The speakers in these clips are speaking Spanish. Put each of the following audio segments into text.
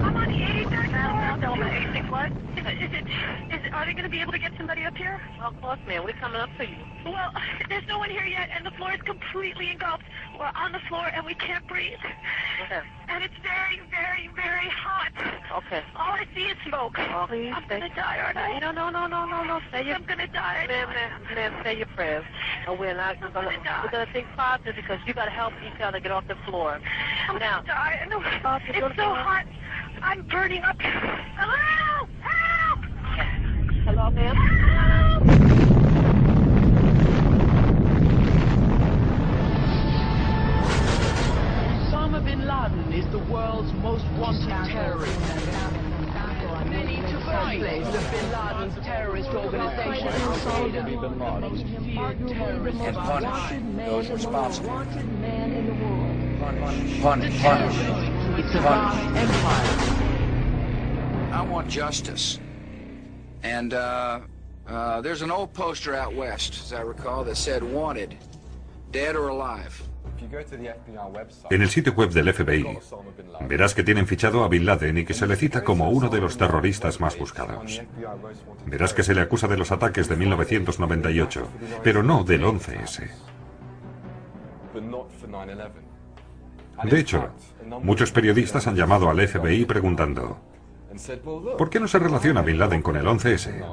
I'm on the 83rd floor. No, I'm on 86. What? Are they going to be able to get somebody up here? Well, of course, man. We're coming up to you. Well, there's no one here yet, and the floor is completely engulfed. We're on the floor, and we can't breathe. Okay. And it's very, very, very hot. Okay. All I see is smoke. Oh, please. I'm going to die, aren't I? No. Say your... I'm going to die. Ma'am, say your prayers. We're not going to... We're going to think positive because you got to help each other get off the floor. I'm Now... going to die. No, it's so hot. I'm burning up. Hello! Help! Hello, ma'am? Osama bin Laden is the world's most wanted terrorist. Many to place of bin Laden's terrorist organization Al-Qaeda, the most feared terrorist And punish those responsible. Punish. It's a vast empire. I want justice. And there's an old poster out west, as I recall, that said wanted, dead or alive. En el sitio web del FBI verás que tienen fichado a Bin Laden y que se le cita como uno de los terroristas más buscados. Verás que se le acusa de los ataques de 1998, pero no del 11S. De hecho, muchos periodistas han llamado al FBI preguntando: ¿por qué no se relaciona Bin Laden con el 11S?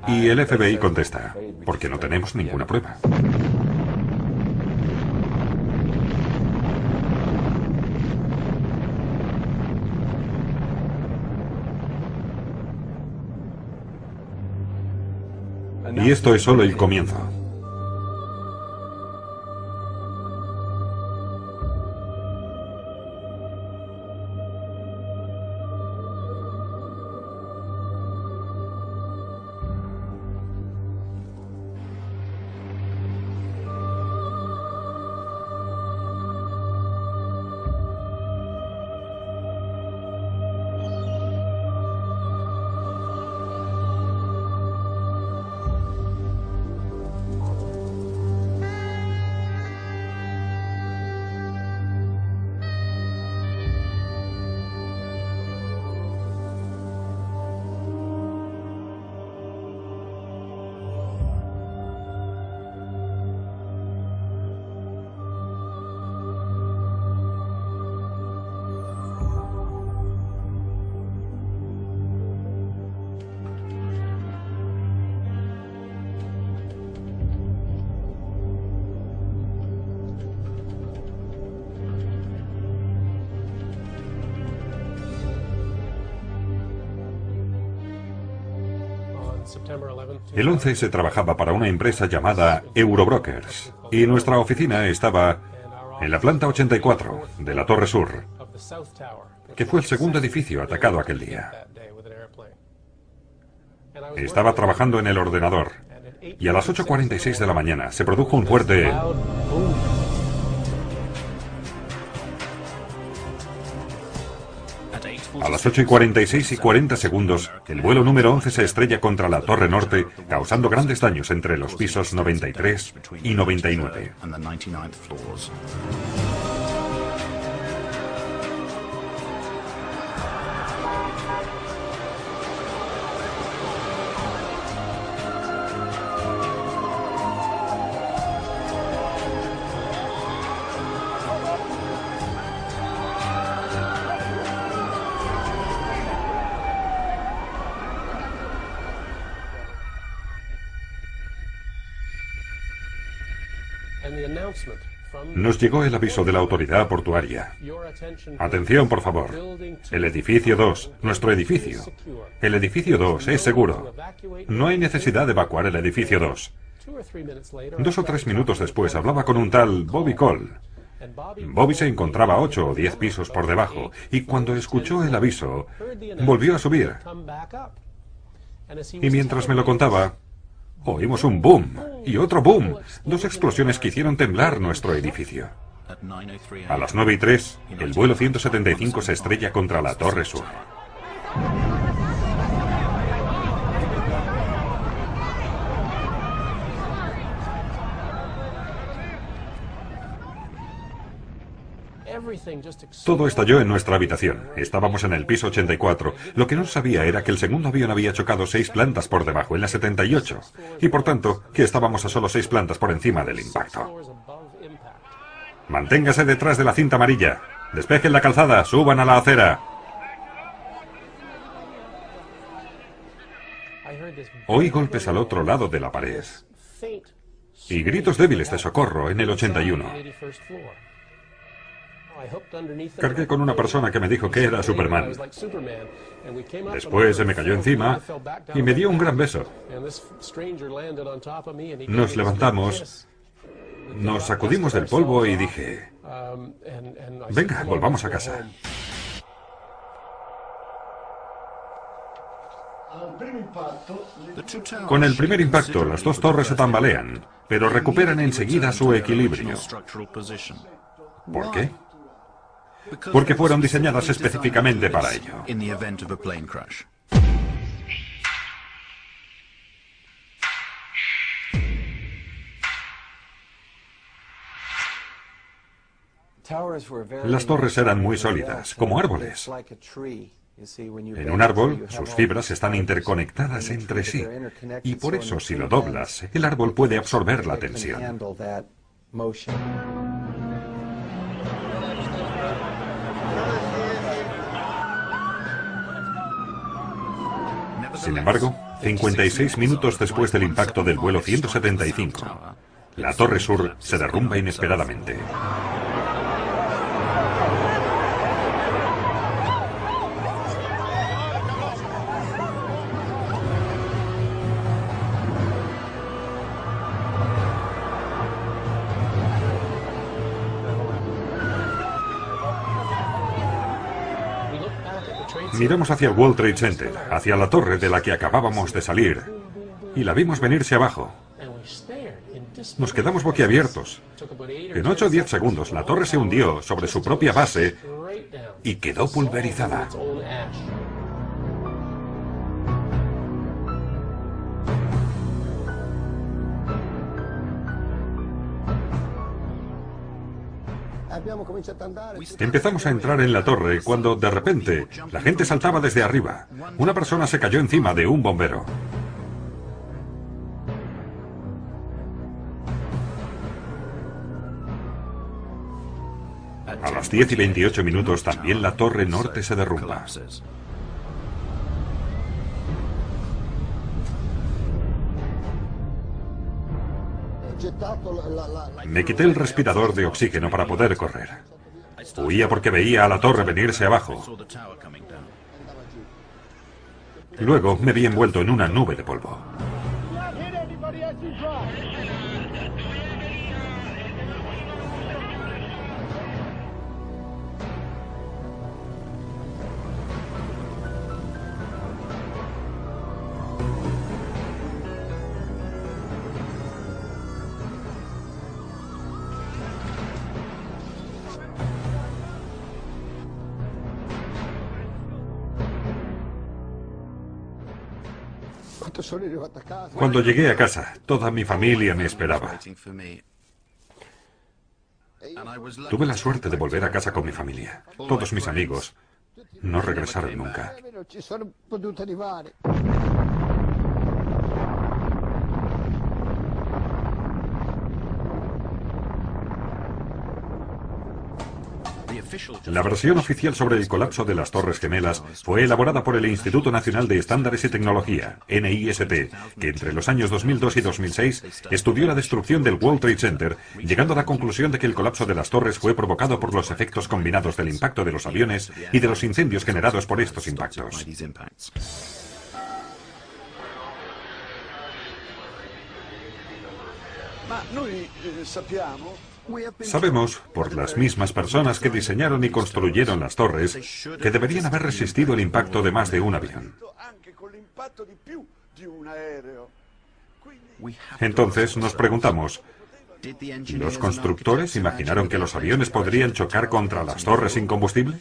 Y el FBI contesta: porque no tenemos ninguna prueba. Y esto es solo el comienzo. El 11S trabajaba para una empresa llamada Eurobrokers y nuestra oficina estaba en la planta 84 de la Torre Sur, que fue el segundo edificio atacado aquel día. Estaba trabajando en el ordenador y a las 8:46 de la mañana se produjo un fuerte... A las 8:46 y 40 segundos, el vuelo número 11 se estrella contra la Torre Norte, causando grandes daños entre los pisos 93 y 99. Nos llegó el aviso de la autoridad portuaria. Atención, por favor. El edificio 2, nuestro edificio. El edificio 2 es seguro. No hay necesidad de evacuar el edificio 2. 2 o 3 minutos después hablaba con un tal Bobby Cole. Bobby se encontraba 8 o 10 pisos por debajo y cuando escuchó el aviso, volvió a subir. Y mientras me lo contaba, oímos un boom y otro boom, 2 explosiones que hicieron temblar nuestro edificio. A las 9:03, el vuelo 175 se estrella contra la Torre Sur. Todo estalló en nuestra habitación. Estábamos en el piso 84. Lo que no sabía era que el segundo avión había chocado 6 plantas por debajo, en la 78. Y por tanto, que estábamos a solo 6 plantas por encima del impacto. Manténgase detrás de la cinta amarilla. Despejen la calzada, suban a la acera. Oí golpes al otro lado de la pared. Y gritos débiles de socorro en el 81. Cargué con una persona que me dijo que era Superman. Después se me cayó encima y me dio un gran beso. Nos levantamos, nos sacudimos del polvo y dije, venga, volvamos a casa. Con el primer impacto, las dos torres se tambalean, pero recuperan enseguida su equilibrio. ¿Por qué? Porque fueron diseñadas específicamente para ello. Las torres eran muy sólidas, como árboles. En un árbol, sus fibras están interconectadas entre sí, y por eso si lo doblas, el árbol puede absorber la tensión. Sin embargo, 56 minutos después del impacto del vuelo 175, la Torre Sur se derrumba inesperadamente. Miramos hacia el World Trade Center, hacia la torre de la que acabábamos de salir, y la vimos venirse abajo. Nos quedamos boquiabiertos. En 8 o 10 segundos la torre se hundió sobre su propia base y quedó pulverizada. Empezamos a entrar en la torre cuando, de repente, la gente saltaba desde arriba. Una persona se cayó encima de un bombero. A las 10 y 28 minutos también la torre norte se derrumba. Me quité el respirador de oxígeno para poder correr. Huía porque veía a la torre venirse abajo. Luego me vi envuelto en una nube de polvo. Cuando llegué a casa, toda mi familia me esperaba. Tuve la suerte de volver a casa con mi familia. Todos mis amigos no regresaron nunca. La versión oficial sobre el colapso de las Torres Gemelas fue elaborada por el Instituto Nacional de Estándares y Tecnología, NIST, que entre los años 2002 y 2006 estudió la destrucción del World Trade Center, llegando a la conclusión de que el colapso de las torres fue provocado por los efectos combinados del impacto de los aviones y de los incendios generados por estos impactos. Sabemos, por las mismas personas que diseñaron y construyeron las torres, que deberían haber resistido el impacto de más de un avión. Entonces nos preguntamos, ¿los constructores imaginaron que los aviones podrían chocar contra las torres sin combustible?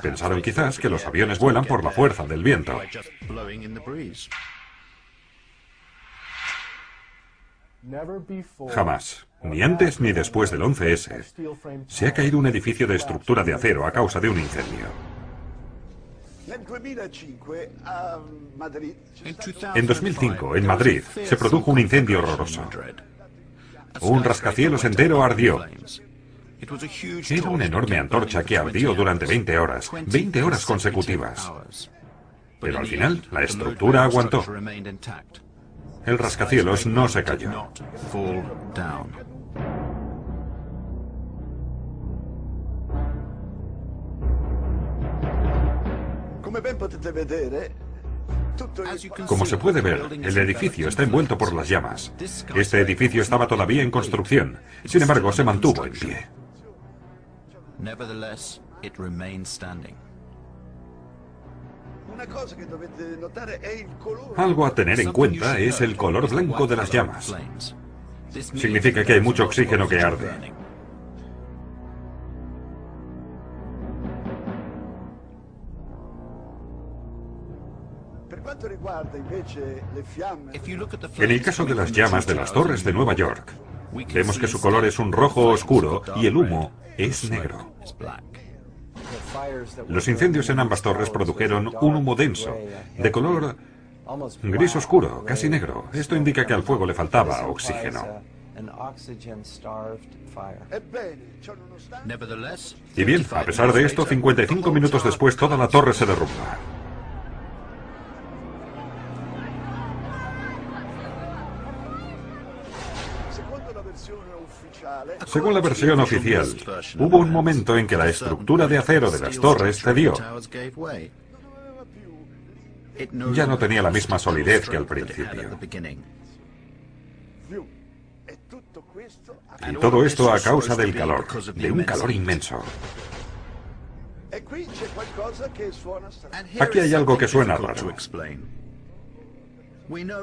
Pensaron quizás que los aviones vuelan por la fuerza del viento. Jamás, ni antes ni después del 11S, se ha caído un edificio de estructura de acero a causa de un incendio. En 2005, en Madrid, se produjo un incendio horroroso. Un rascacielos entero ardió. Era una enorme antorcha que ardió durante 20 horas consecutivas. Pero al final, la estructura aguantó. El rascacielos no se cayó. Como se puede ver, el edificio está envuelto por las llamas. Este edificio estaba todavía en construcción. Sin embargo, se mantuvo en pie. Algo a tener en cuenta es el color blanco de las llamas. Significa que hay mucho oxígeno que arde. En el caso de las llamas de las torres de Nueva York, vemos que su color es un rojo oscuro y el humo es negro. Los incendios en ambas torres produjeron un humo denso, de color gris oscuro, casi negro. Esto indica que al fuego le faltaba oxígeno. Y bien, a pesar de esto, 55 minutos después toda la torre se derrumba. Según la versión oficial, hubo un momento en que la estructura de acero de las torres cedió. Ya no tenía la misma solidez que al principio. Y todo esto a causa del calor, de un calor inmenso. Aquí hay algo que suena raro.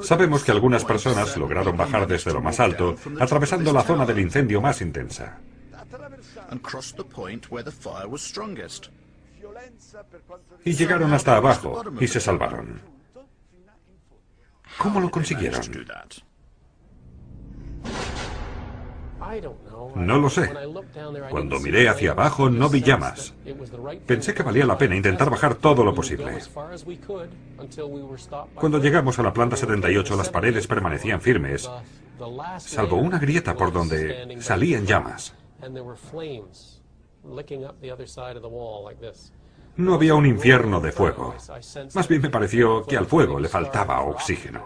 Sabemos que algunas personas lograron bajar desde lo más alto, atravesando la zona del incendio más intensa. Y llegaron hasta abajo y se salvaron. ¿Cómo lo consiguieron? No lo sé. Cuando miré hacia abajo no vi llamas. Pensé que valía la pena intentar bajar todo lo posible. Cuando llegamos a la planta 78 las paredes permanecían firmes, salvo una grieta por donde salían llamas. No había un infierno de fuego. Más bien me pareció que al fuego le faltaba oxígeno.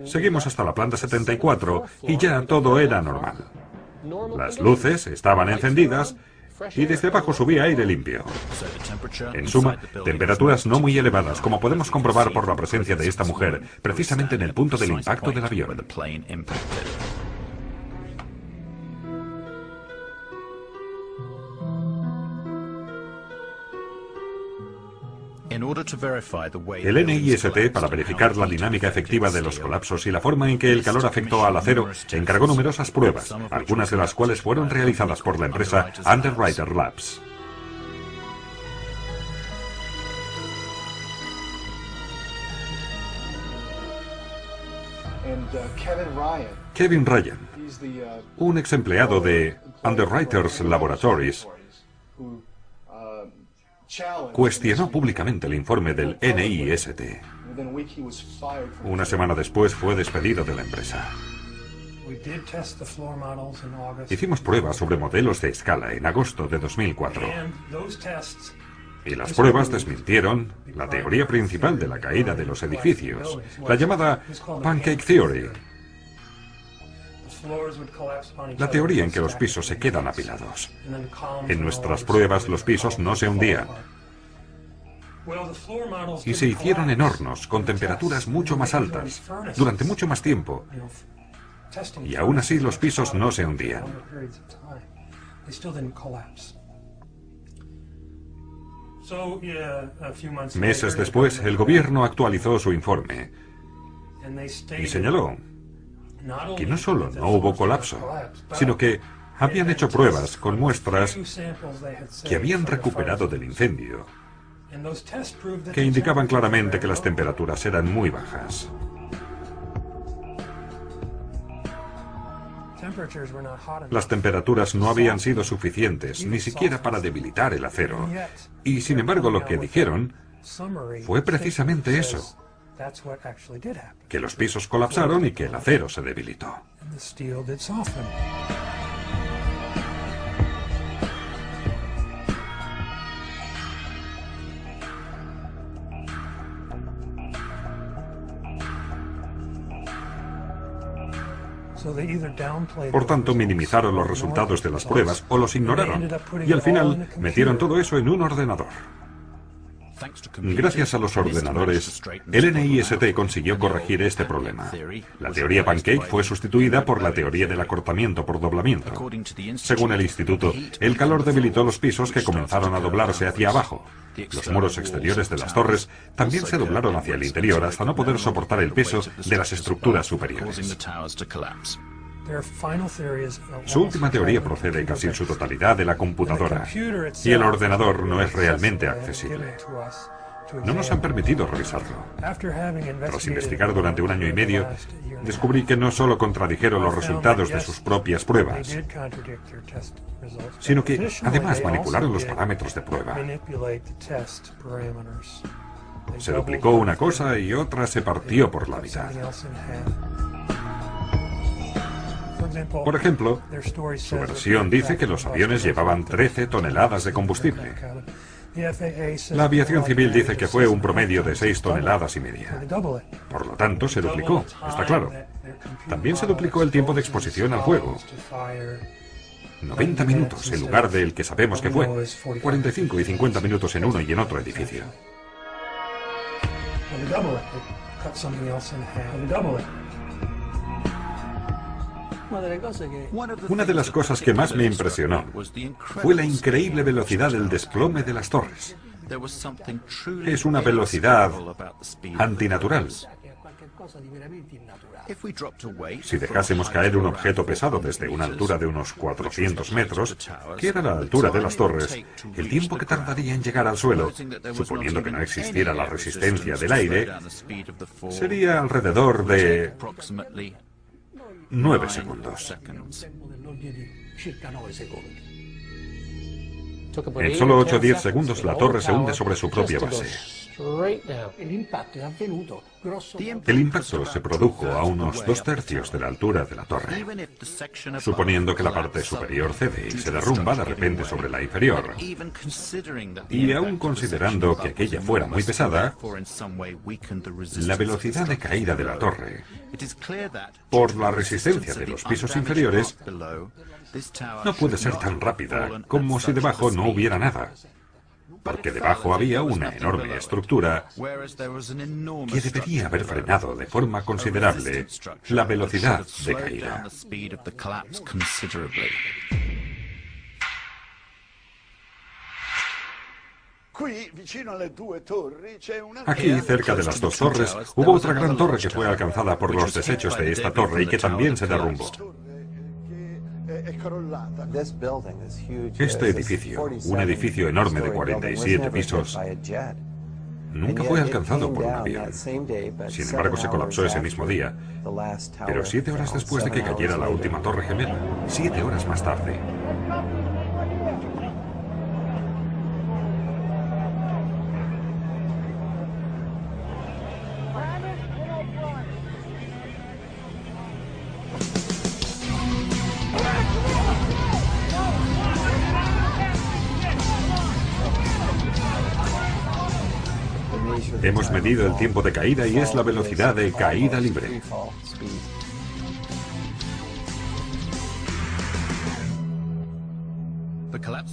Seguimos hasta la planta 74 y ya todo era normal. Las luces estaban encendidas y desde abajo subía aire limpio. En suma, temperaturas no muy elevadas, como podemos comprobar por la presencia de esta mujer, precisamente en el punto del impacto del avión. El NIST, para verificar la dinámica efectiva de los colapsos y la forma en que el calor afectó al acero, encargó numerosas pruebas, algunas de las cuales fueron realizadas por la empresa Underwriter Labs. Kevin Ryan, un ex empleado de Underwriters Laboratories, cuestionó públicamente el informe del NIST. Una semana después fue despedido de la empresa. Hicimos pruebas sobre modelos de escala en agosto de 2004. Y las pruebas desmintieron la teoría principal de la caída de los edificios, la llamada Pancake Theory. La teoría en que los pisos se quedan apilados. En nuestras pruebas los pisos no se hundían. Y se hicieron en hornos con temperaturas mucho más altas, durante mucho más tiempo. Y aún así los pisos no se hundían. Meses después, el gobierno actualizó su informe y señaló que no solo no hubo colapso, sino que habían hecho pruebas con muestras que habían recuperado del incendio, que indicaban claramente que las temperaturas eran muy bajas. Las temperaturas no habían sido suficientes, ni siquiera para debilitar el acero. Y sin embargo, lo que dijeron fue precisamente eso, que los pisos colapsaron y que el acero se debilitó. Por tanto, minimizaron los resultados de las pruebas o los ignoraron, y al final metieron todo eso en un ordenador. Gracias a los ordenadores, el NIST consiguió corregir este problema. La teoría pancake fue sustituida por la teoría del acortamiento por doblamiento. Según el instituto, el calor debilitó los pisos que comenzaron a doblarse hacia abajo. Los muros exteriores de las torres también se doblaron hacia el interior hasta no poder soportar el peso de las estructuras superiores. Su última teoría procede casi en su totalidad de la computadora, y el ordenador no es realmente accesible. No nos han permitido revisarlo. Tras investigar durante 1 año y medio, descubrí que no solo contradijeron los resultados de sus propias pruebas, sino que además manipularon los parámetros de prueba. Se duplicó una cosa y otra se partió por la mitad. Por ejemplo, su versión dice que los aviones llevaban 13 toneladas de combustible. La aviación civil dice que fue un promedio de 6,5 toneladas. Por lo tanto, se duplicó, está claro. También se duplicó el tiempo de exposición al fuego. 90 minutos en lugar del que sabemos que fue. 45 y 50 minutos en uno y en otro edificio. Una de las cosas que más me impresionó fue la increíble velocidad del desplome de las torres. Es una velocidad antinatural. Si dejásemos caer un objeto pesado desde una altura de unos 400 metros, que era la altura de las torres, el tiempo que tardaría en llegar al suelo, suponiendo que no existiera la resistencia del aire, sería alrededor de 9 segundos. En solo 8 o 10 segundos la torre se hunde sobre su propia base. El impacto se produjo a unos 2/3 de la altura de la torre, suponiendo que la parte superior cede y se derrumba de repente sobre la inferior. Y aún considerando que aquella fuera muy pesada, la velocidad de caída de la torre, por la resistencia de los pisos inferiores, no puede ser tan rápida como si debajo no hubiera nada, porque debajo había una enorme estructura que debería haber frenado de forma considerable la velocidad de caída. Aquí, cerca de las 2 torres, hubo otra gran torre que fue alcanzada por los desechos de esta torre y que también se derrumbó. Este edificio, un edificio enorme de 47 pisos, nunca fue alcanzado por un avión. Sin embargo, se colapsó ese mismo día, pero 7 horas después de que cayera la última torre gemela, 7 horas más tarde. Hemos medido el tiempo de caída y es la velocidad de caída libre.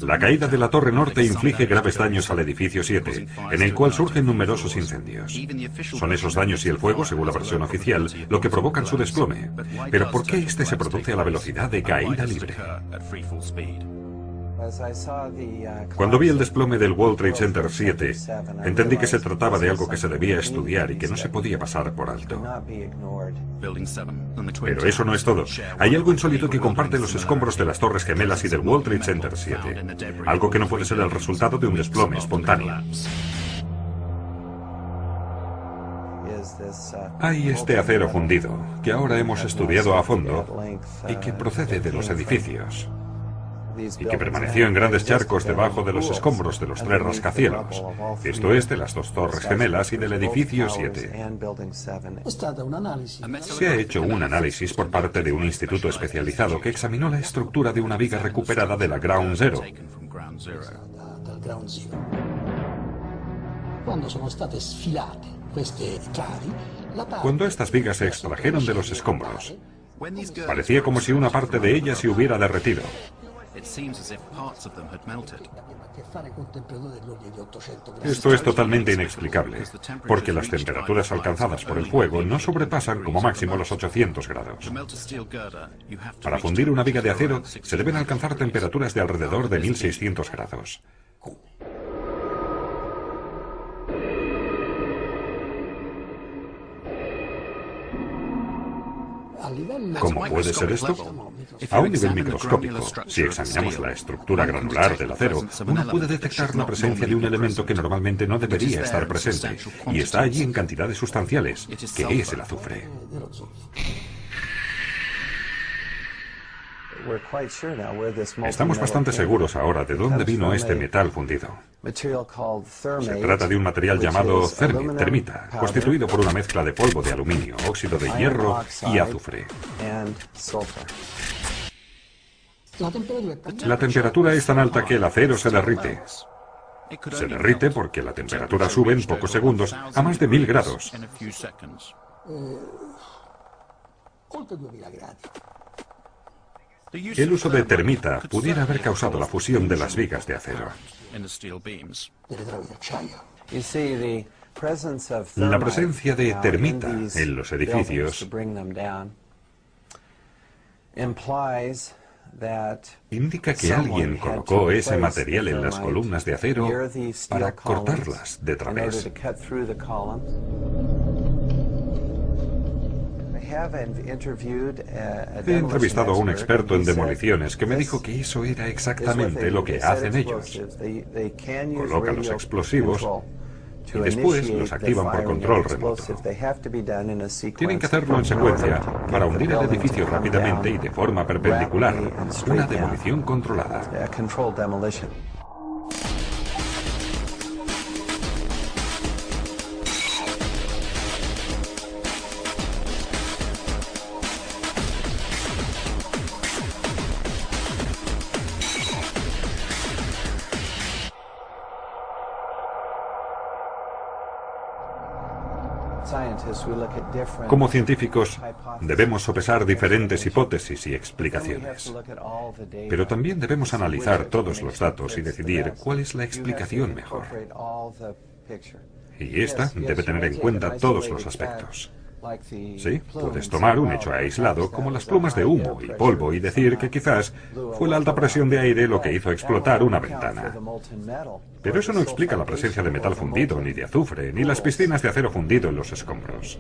La caída de la Torre Norte inflige graves daños al edificio 7, en el cual surgen numerosos incendios. Son esos daños y el fuego, según la versión oficial, lo que provocan su desplome. Pero ¿por qué este se produce a la velocidad de caída libre? Cuando vi el desplome del World Trade Center 7, entendí que se trataba de algo que se debía estudiar y que no se podía pasar por alto. Pero eso no es todo. Hay algo insólito que comparte los escombros de las Torres Gemelas y del World Trade Center 7. Algo que no puede ser el resultado de un desplome espontáneo. Hay este acero fundido, que ahora hemos estudiado a fondo y que procede de los edificios, y que permaneció en grandes charcos debajo de los escombros de los 3 rascacielos, esto es, de las 2 torres gemelas y del edificio 7. Se ha hecho un análisis por parte de un instituto especializado que examinó la estructura de una viga recuperada de la Ground Zero. Cuando estas vigas se extrajeron de los escombros, parecía como si una parte de ellas se hubiera derretido. Esto es totalmente inexplicable, porque las temperaturas alcanzadas por el fuego no sobrepasan como máximo los 800 grados. Para fundir una viga de acero se deben alcanzar temperaturas de alrededor de 1600 grados. ¿Cómo puede ser esto? A un nivel microscópico, si examinamos la estructura granular del acero, uno puede detectar la presencia de un elemento que normalmente no debería estar presente, y está allí en cantidades sustanciales, que es el azufre. Estamos bastante seguros ahora de dónde vino este metal fundido. Se trata de un material llamado termita, constituido por una mezcla de polvo de aluminio, óxido de hierro y azufre. La temperatura es tan alta que el acero se derrite. Se derrite porque la temperatura sube en pocos segundos a más de 1000 grados. El uso de termita pudiera haber causado la fusión de las vigas de acero. La presencia de termita en los edificios indica que alguien colocó ese material en las columnas de acero para cortarlas de través. He entrevistado a un experto en demoliciones que me dijo que eso era exactamente lo que hacen ellos. Colocan los explosivos y después los activan por control remoto. Tienen que hacerlo en secuencia para hundir el edificio rápidamente y de forma perpendicular, una demolición controlada. Como científicos, debemos sopesar diferentes hipótesis y explicaciones. Pero también debemos analizar todos los datos y decidir cuál es la explicación mejor. Y esta debe tener en cuenta todos los aspectos. Sí, puedes tomar un hecho aislado como las plumas de humo y polvo y decir que quizás fue la alta presión de aire lo que hizo explotar una ventana. Pero eso no explica la presencia de metal fundido, ni de azufre, ni las piscinas de acero fundido en los escombros.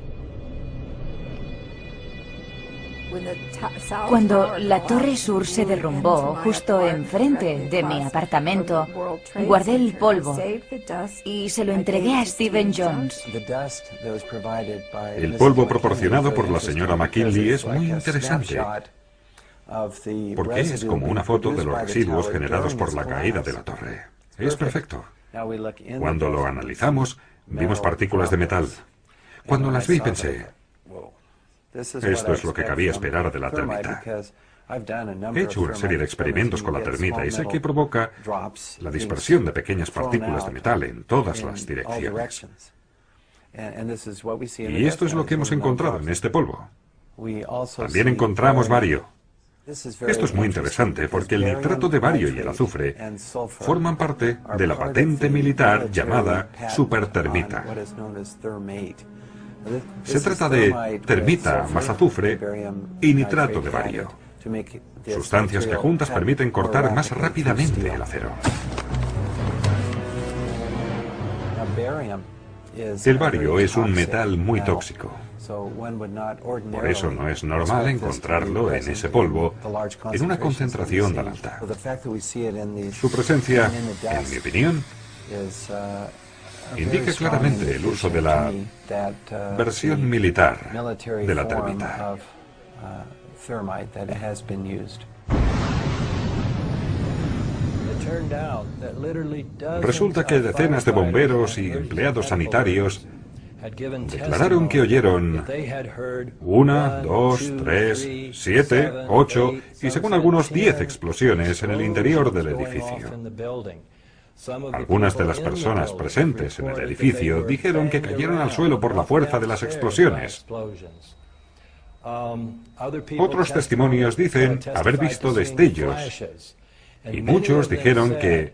Cuando la Torre Sur se derrumbó justo enfrente de mi apartamento, guardé el polvo y se lo entregué a Stephen Jones. El polvo proporcionado por la señora McKinley es muy interesante, porque es como una foto de los residuos generados por la caída de la torre. Es perfecto. Cuando lo analizamos, vimos partículas de metal. Cuando las vi pensé, esto es lo que cabía esperar de la termita. He hecho una serie de experimentos con la termita y sé que provoca la dispersión de pequeñas partículas de metal en todas las direcciones. Y esto es lo que hemos encontrado en este polvo. También encontramos bario. Esto es muy interesante porque el nitrato de bario y el azufre forman parte de la patente militar llamada supertermita. Se trata de termita más azufre y nitrato de bario, sustancias que juntas permiten cortar más rápidamente el acero. El bario es un metal muy tóxico. Por eso no es normal encontrarlo en ese polvo en una concentración tan alta. Su presencia, en mi opinión, indica claramente el uso de la versión militar de la termita. Resulta que decenas de bomberos y empleados sanitarios declararon que oyeron 1, 2, 3, 7, 8 y según algunos 10 explosiones en el interior del edificio. Algunas de las personas presentes en el edificio dijeron que cayeron al suelo por la fuerza de las explosiones. Otros testimonios dicen haber visto destellos y muchos dijeron que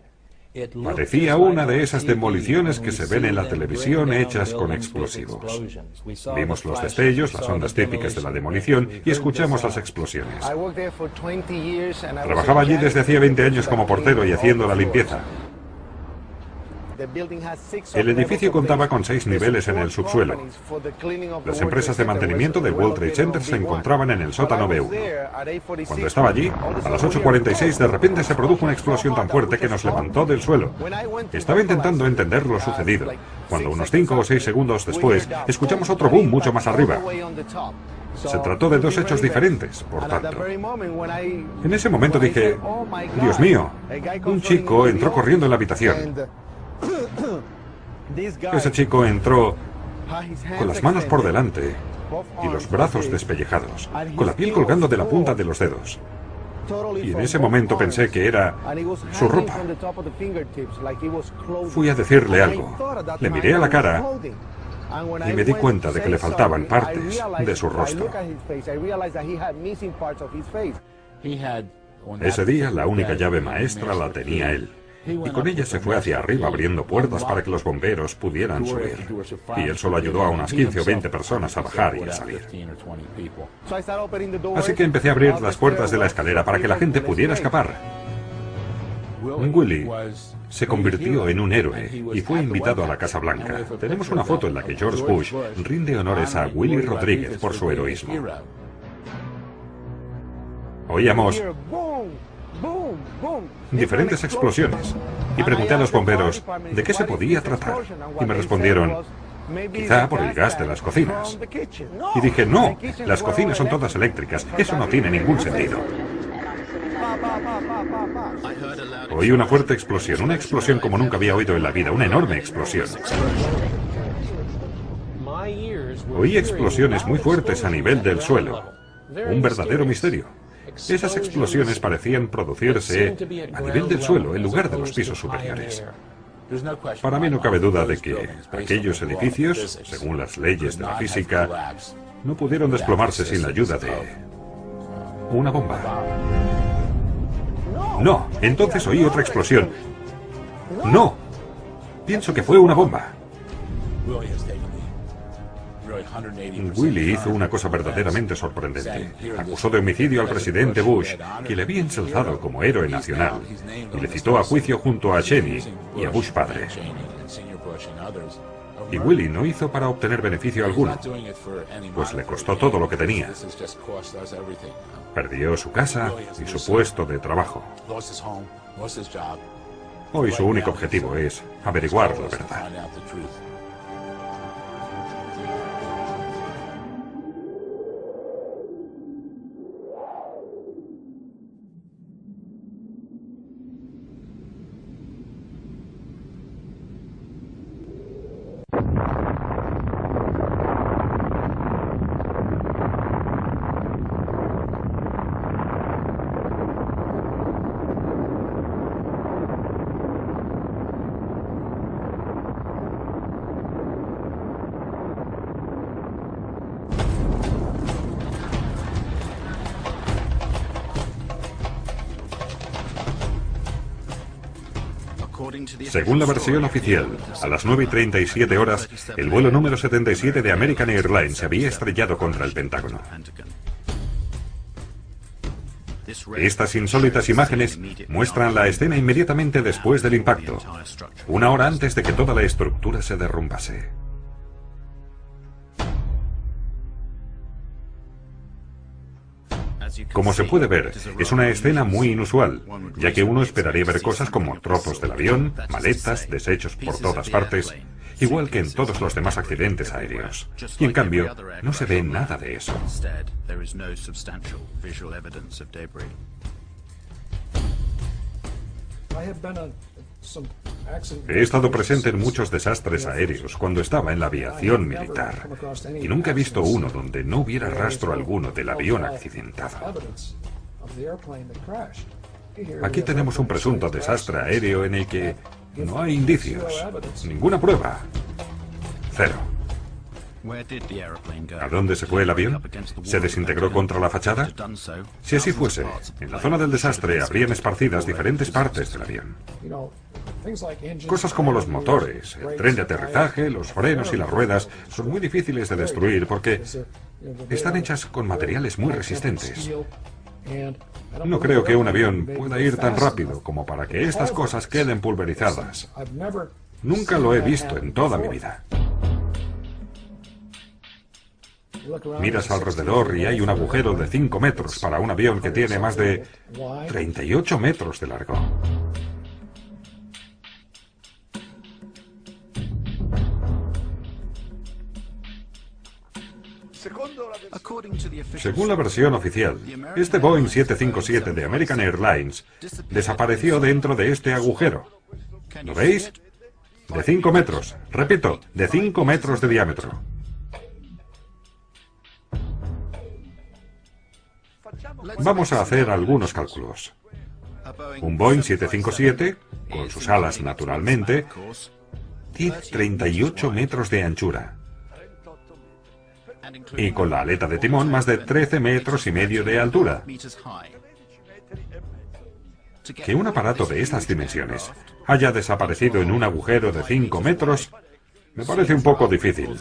parecía una de esas demoliciones que se ven en la televisión hechas con explosivos. Vimos los destellos, las ondas típicas de la demolición y escuchamos las explosiones. Trabajaba allí desde hacía 20 años como portero y haciendo la limpieza. El edificio contaba con 6 niveles en el subsuelo. Las empresas de mantenimiento del World Trade Center se encontraban en el sótano B1. Cuando estaba allí, a las 8:46 de repente se produjo una explosión tan fuerte que nos levantó del suelo. Estaba intentando entender lo sucedido, cuando unos 5 o 6 segundos después escuchamos otro boom mucho más arriba. Se trató de 2 hechos diferentes, por tanto. En ese momento dije, Dios mío, un chico entró corriendo en la habitación. Ese chico entró con las manos por delante y los brazos despellejados, con la piel colgando de la punta de los dedos. Y en ese momento pensé que era su ropa. Fui a decirle algo. Le miré a la cara y me di cuenta de que le faltaban partes de su rostro. Ese día la única llave maestra la tenía él. Y con ella se fue hacia arriba abriendo puertas para que los bomberos pudieran subir. Y él solo ayudó a unas 15 o 20 personas a bajar y a salir. Así que empecé a abrir las puertas de la escalera para que la gente pudiera escapar. Willie se convirtió en un héroe y fue invitado a la Casa Blanca. Tenemos una foto en la que George Bush rinde honores a Willie Rodríguez por su heroísmo. Oíamos diferentes explosiones y pregunté a los bomberos de qué se podía tratar y me respondieron, quizá por el gas de las cocinas. Y dije, no, las cocinas son todas eléctricas, eso no tiene ningún sentido. Oí una fuerte explosión, una explosión como nunca había oído en la vida, una enorme explosión. Oí explosiones muy fuertes a nivel del suelo, un verdadero misterio. Esas explosiones parecían producirse a nivel del suelo en lugar de los pisos superiores. Para mí no cabe duda de que aquellos edificios, según las leyes de la física, no pudieron desplomarse sin la ayuda de una bomba. No, entonces oí otra explosión. No, pienso que fue una bomba. Willie hizo una cosa verdaderamente sorprendente. Acusó de homicidio al presidente Bush, que le había ensalzado como héroe nacional, y le citó a juicio junto a Cheney y a Bush padre. Y Willie no hizo para obtener beneficio alguno, pues le costó todo lo que tenía. Perdió su casa y su puesto de trabajo. Hoy su único objetivo es averiguar la verdad. Según la versión oficial, a las 9:37 horas, el vuelo número 77 de American Airlines se había estrellado contra el Pentágono. Estas insólitas imágenes muestran la escena inmediatamente después del impacto, una hora antes de que toda la estructura se derrumbase. Como se puede ver, es una escena muy inusual, ya que uno esperaría ver cosas como trozos del avión, maletas, desechos por todas partes, igual que en todos los demás accidentes aéreos. Y en cambio, no se ve nada de eso. He estado presente en muchos desastres aéreos cuando estaba en la aviación militar, y nunca he visto uno donde no hubiera rastro alguno del avión accidentado. Aquí tenemos un presunto desastre aéreo en el que no hay indicios, ninguna prueba. Cero. ¿A dónde se fue el avión? ¿Se desintegró contra la fachada? Si así fuese, en la zona del desastre habrían esparcidas diferentes partes del avión. Cosas como los motores, el tren de aterrizaje, los frenos y las ruedas son muy difíciles de destruir porque están hechas con materiales muy resistentes. No creo que un avión pueda ir tan rápido como para que estas cosas queden pulverizadas. Nunca lo he visto en toda mi vida. Miras alrededor y hay un agujero de 5 metros para un avión que tiene más de 38 metros de largo. Según la versión oficial, este Boeing 757 de American Airlines desapareció dentro de este agujero. ¿Lo veis? De 5 metros. Repito, de 5 metros de diámetro. Vamos a hacer algunos cálculos. Un Boeing 757, con sus alas naturalmente, tiene 38 metros de anchura. Y con la aleta de timón más de 13 metros y medio de altura. Que un aparato de estas dimensiones haya desaparecido en un agujero de 5 metros me parece un poco difícil.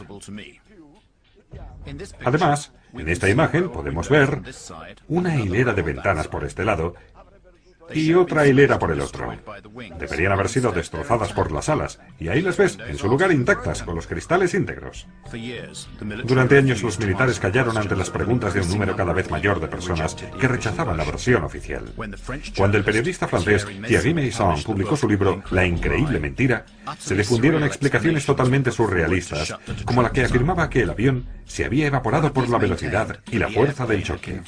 Además, en esta imagen podemos ver una hilera de ventanas por este lado y otra hilera por el otro. Deberían haber sido destrozadas por las alas, y ahí las ves, en su lugar intactas, con los cristales íntegros. Durante años los militares callaron ante las preguntas de un número cada vez mayor de personas que rechazaban la versión oficial. Cuando el periodista francés Thierry Meyssan publicó su libro La increíble mentira, se le fundieron explicaciones totalmente surrealistas, como la que afirmaba que el avión se había evaporado por la velocidad y la fuerza del choque.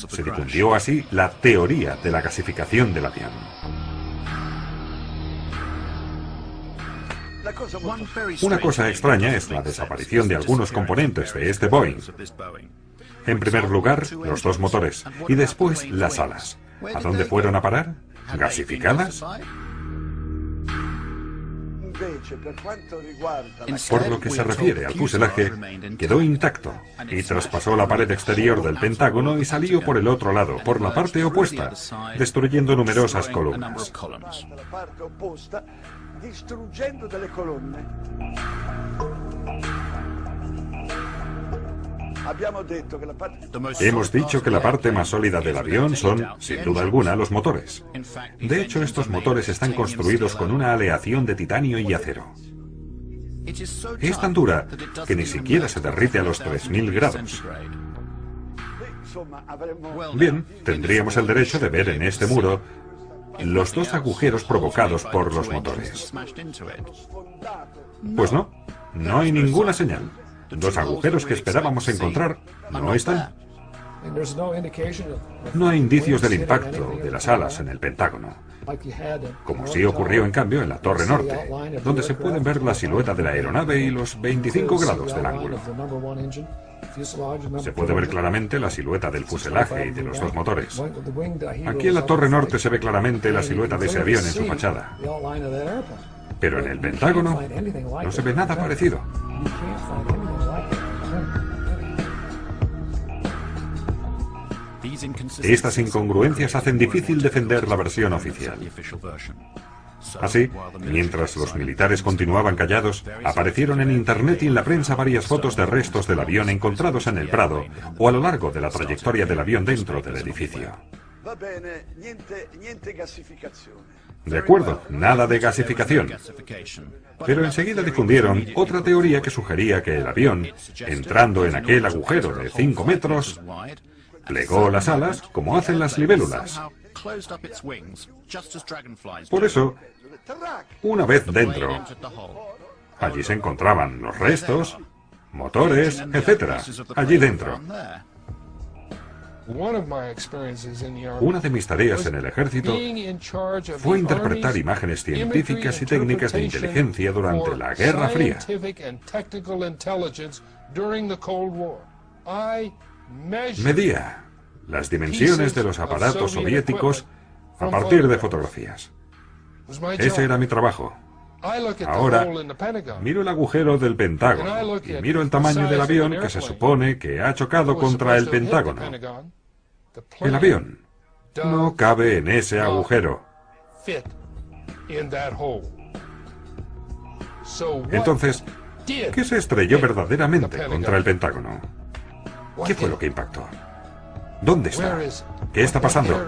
Se difundió así la teoría de la gasificación del avión. Una cosa extraña es la desaparición de algunos componentes de este Boeing. En primer lugar, los dos motores, y después las alas. ¿A dónde fueron a parar? ¿Gasificadas? Por lo que se refiere al fuselaje, quedó intacto y traspasó la pared exterior del Pentágono y salió por el otro lado, por la parte opuesta, destruyendo numerosas columnas. Hemos dicho que la parte más sólida del avión son, sin duda alguna, los motores. De hecho, estos motores están construidos con una aleación de titanio y acero. Es tan dura que ni siquiera se derrite a los 3000 grados. Bien, tendríamos el derecho de ver en este muro los dos agujeros provocados por los motores. Pues no, no hay ninguna señal. Dos agujeros que esperábamos encontrar no están. No hay indicios del impacto de las alas en el Pentágono, como sí ocurrió en cambio en la Torre Norte, donde se pueden ver la silueta de la aeronave y los 25 grados del ángulo. Se puede ver claramente la silueta del fuselaje y de los dos motores. Aquí en la Torre Norte se ve claramente la silueta de ese avión en su fachada. Pero en el Pentágono no se ve nada parecido. Estas incongruencias hacen difícil defender la versión oficial. Así, mientras los militares continuaban callados, aparecieron en Internet y en la prensa varias fotos de restos del avión encontrados en el Prado o a lo largo de la trayectoria del avión dentro del edificio. De acuerdo, nada de gasificación. Pero enseguida difundieron otra teoría que sugería que el avión, entrando en aquel agujero de 5 metros, plegó las alas como hacen las libélulas Por eso, una vez dentro, allí se encontraban los restos, motores, etc. Allí dentro. Una de mis tareas en el ejército fue interpretar imágenes científicas y técnicas de inteligencia durante la Guerra Fría. Medía las dimensiones de los aparatos soviéticos a partir de fotografías. Ese era mi trabajo. Ahora, miro el agujero del Pentágono y miro el tamaño del avión que se supone que ha chocado contra el Pentágono. El avión no cabe en ese agujero. Entonces, ¿qué se estrelló verdaderamente contra el Pentágono? ¿Qué fue lo que impactó? ¿Dónde está? ¿Qué está pasando?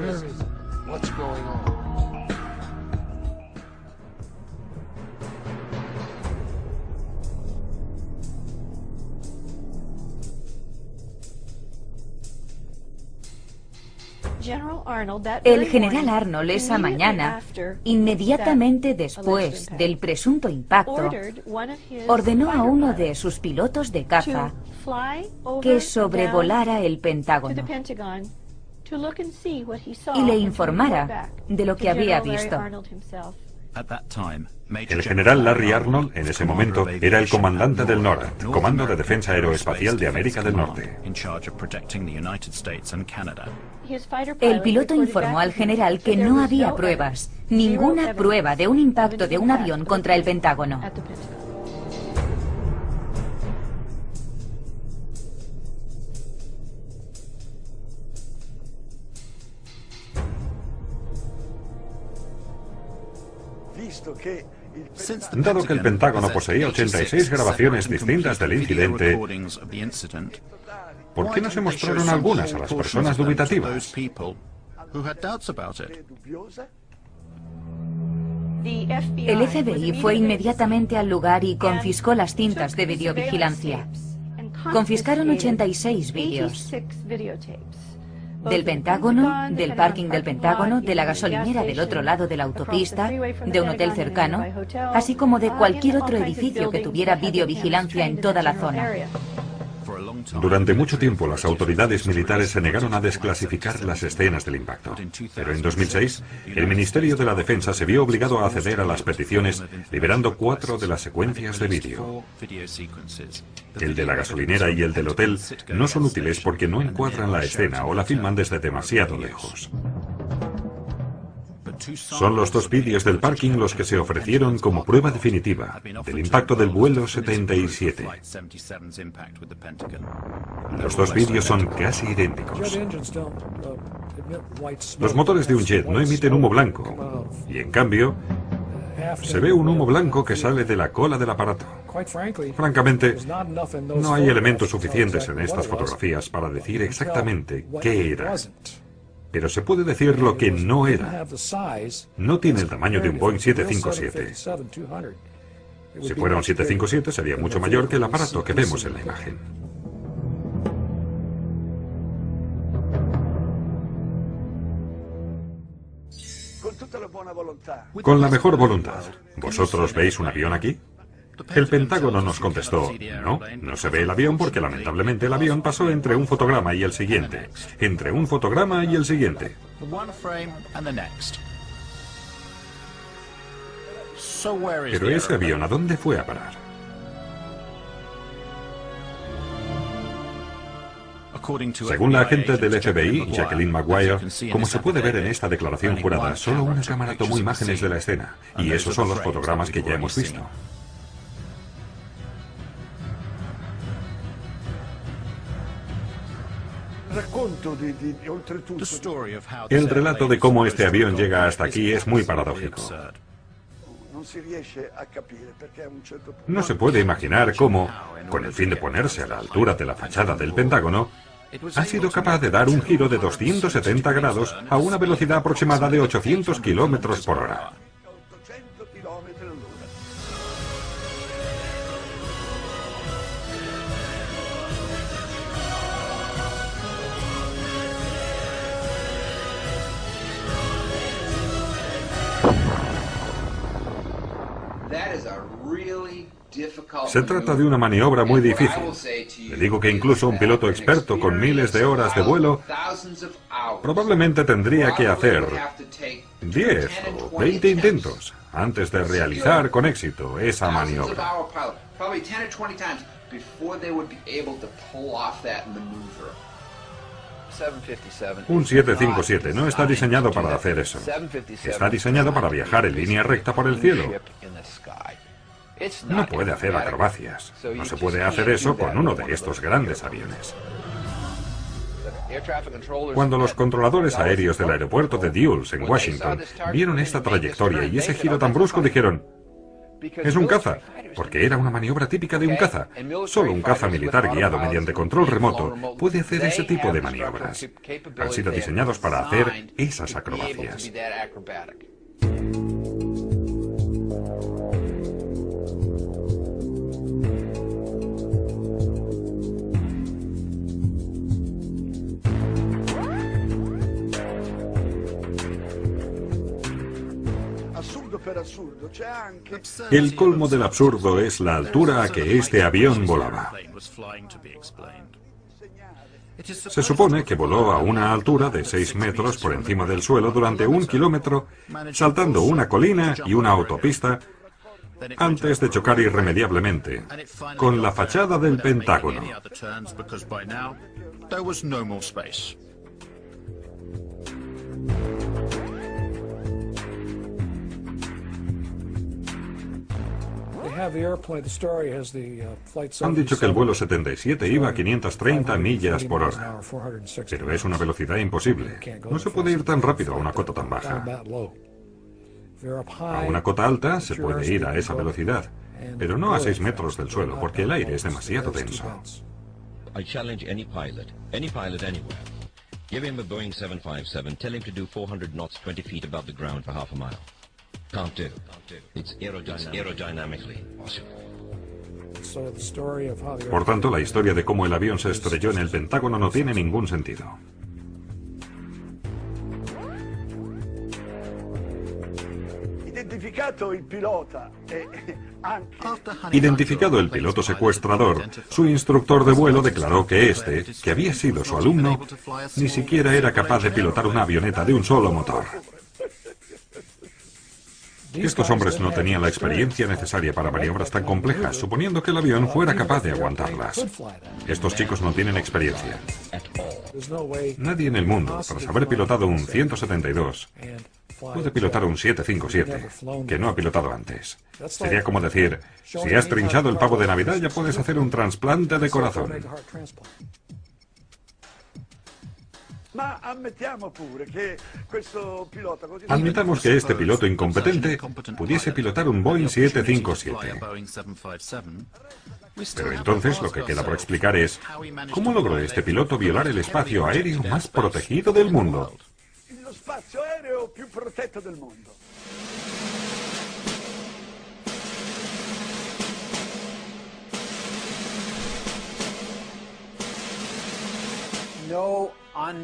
El general Arnold esa mañana, inmediatamente después del presunto impacto, ordenó a uno de sus pilotos de caza que sobrevolara el Pentágono y le informara de lo que había visto. El general Larry Arnold, en ese momento, era el comandante del NORAD, Comando de Defensa Aeroespacial de América del Norte. El piloto informó al general que no había pruebas, ninguna prueba de un impacto de un avión contra el Pentágono. Dado que el Pentágono poseía 86 grabaciones distintas del incidente, ¿por qué no se mostraron algunas a las personas dubitativas? El FBI fue inmediatamente al lugar y confiscó las cintas de videovigilancia. Confiscaron 86 vídeos. Del Pentágono, del parking del Pentágono, de la gasolinera del otro lado de la autopista, de un hotel cercano, así como de cualquier otro edificio que tuviera videovigilancia en toda la zona. Durante mucho tiempo las autoridades militares se negaron a desclasificar las escenas del impacto. Pero en 2006, el Ministerio de la Defensa se vio obligado a acceder a las peticiones, liberando 4 de las secuencias de vídeo. El de la gasolinera y el del hotel no son útiles porque no encuadran la escena o la filman desde demasiado lejos. Son los 2 vídeos del parking los que se ofrecieron como prueba definitiva del impacto del vuelo 77. Los 2 vídeos son casi idénticos. Los motores de un jet no emiten humo blanco, y en cambio, se ve un humo blanco que sale de la cola del aparato. Francamente, no hay elementos suficientes en estas fotografías para decir exactamente qué era. Pero se puede decir lo que no era. No tiene el tamaño de un Boeing 757. Si fuera un 757 sería mucho mayor que el aparato que vemos en la imagen. Con la mejor voluntad. ¿Vosotros veis un avión aquí? El Pentágono nos contestó, no, no se ve el avión porque lamentablemente el avión pasó entre un fotograma y el siguiente. Entre un fotograma y el siguiente. Pero ese avión, ¿a dónde fue a parar? Según la agente del FBI, Jacqueline Maguire, como se puede ver en esta declaración jurada, solo una cámara tomó imágenes de la escena, y esos son los fotogramas que ya hemos visto. El relato de cómo este avión llega hasta aquí es muy paradójico. No se puede imaginar cómo, con el fin de ponerse a la altura de la fachada del Pentágono, ha sido capaz de dar un giro de 270 grados a una velocidad aproximada de 800 kilómetros por hora. Se trata de una maniobra muy difícil. Le digo que incluso un piloto experto con miles de horas de vuelo probablemente tendría que hacer 10 o 20 intentos antes de realizar con éxito esa maniobra. Un 757 no está diseñado para hacer eso. Está diseñado para viajar en línea recta por el cielo. No puede hacer acrobacias. No se puede hacer eso con uno de estos grandes aviones. Cuando los controladores aéreos del aeropuerto de Dulles, en Washington, vieron esta trayectoria y ese giro tan brusco, dijeron: es un caza, porque era una maniobra típica de un caza. Solo un caza militar guiado mediante control remoto puede hacer ese tipo de maniobras. Han sido diseñados para hacer esas acrobacias. El colmo del absurdo es la altura a que este avión volaba. Se supone que voló a una altura de 6 metros por encima del suelo durante 1 kilómetro, saltando una colina y una autopista, antes de chocar irremediablemente con la fachada del Pentágono. Han dicho que el vuelo 77 iba a 530 millas por hora, pero es una velocidad imposible. No se puede ir tan rápido a una cota tan baja. A una cota alta se puede ir a esa velocidad, pero no a 6 metros del suelo, porque el aire es demasiado denso. I challenge any pilot anywhere. Give him a Boeing 757, tell him to do 400 knots 20 feet above the ground for half a mile. Can't do. It's aerodynamically impossible. Por tanto, la historia de cómo el avión se estrelló en el Pentágono no tiene ningún sentido. Identificado el piloto secuestrador, su instructor de vuelo declaró que este, que había sido su alumno, ni siquiera era capaz de pilotar una avioneta de un solo motor. Estos hombres no tenían la experiencia necesaria para maniobras tan complejas, suponiendo que el avión fuera capaz de aguantarlas. Estos chicos no tienen experiencia. Nadie en el mundo, tras haber pilotado un 172, puede pilotar un 757, que no ha pilotado antes. Sería como decir: si has trinchado el pavo de Navidad, ya puedes hacer un trasplante de corazón. Admitamos que este piloto incompetente pudiese pilotar un Boeing 757. Pero entonces lo que queda por explicar es: ¿cómo logró este piloto violar el espacio aéreo más protegido del mundo?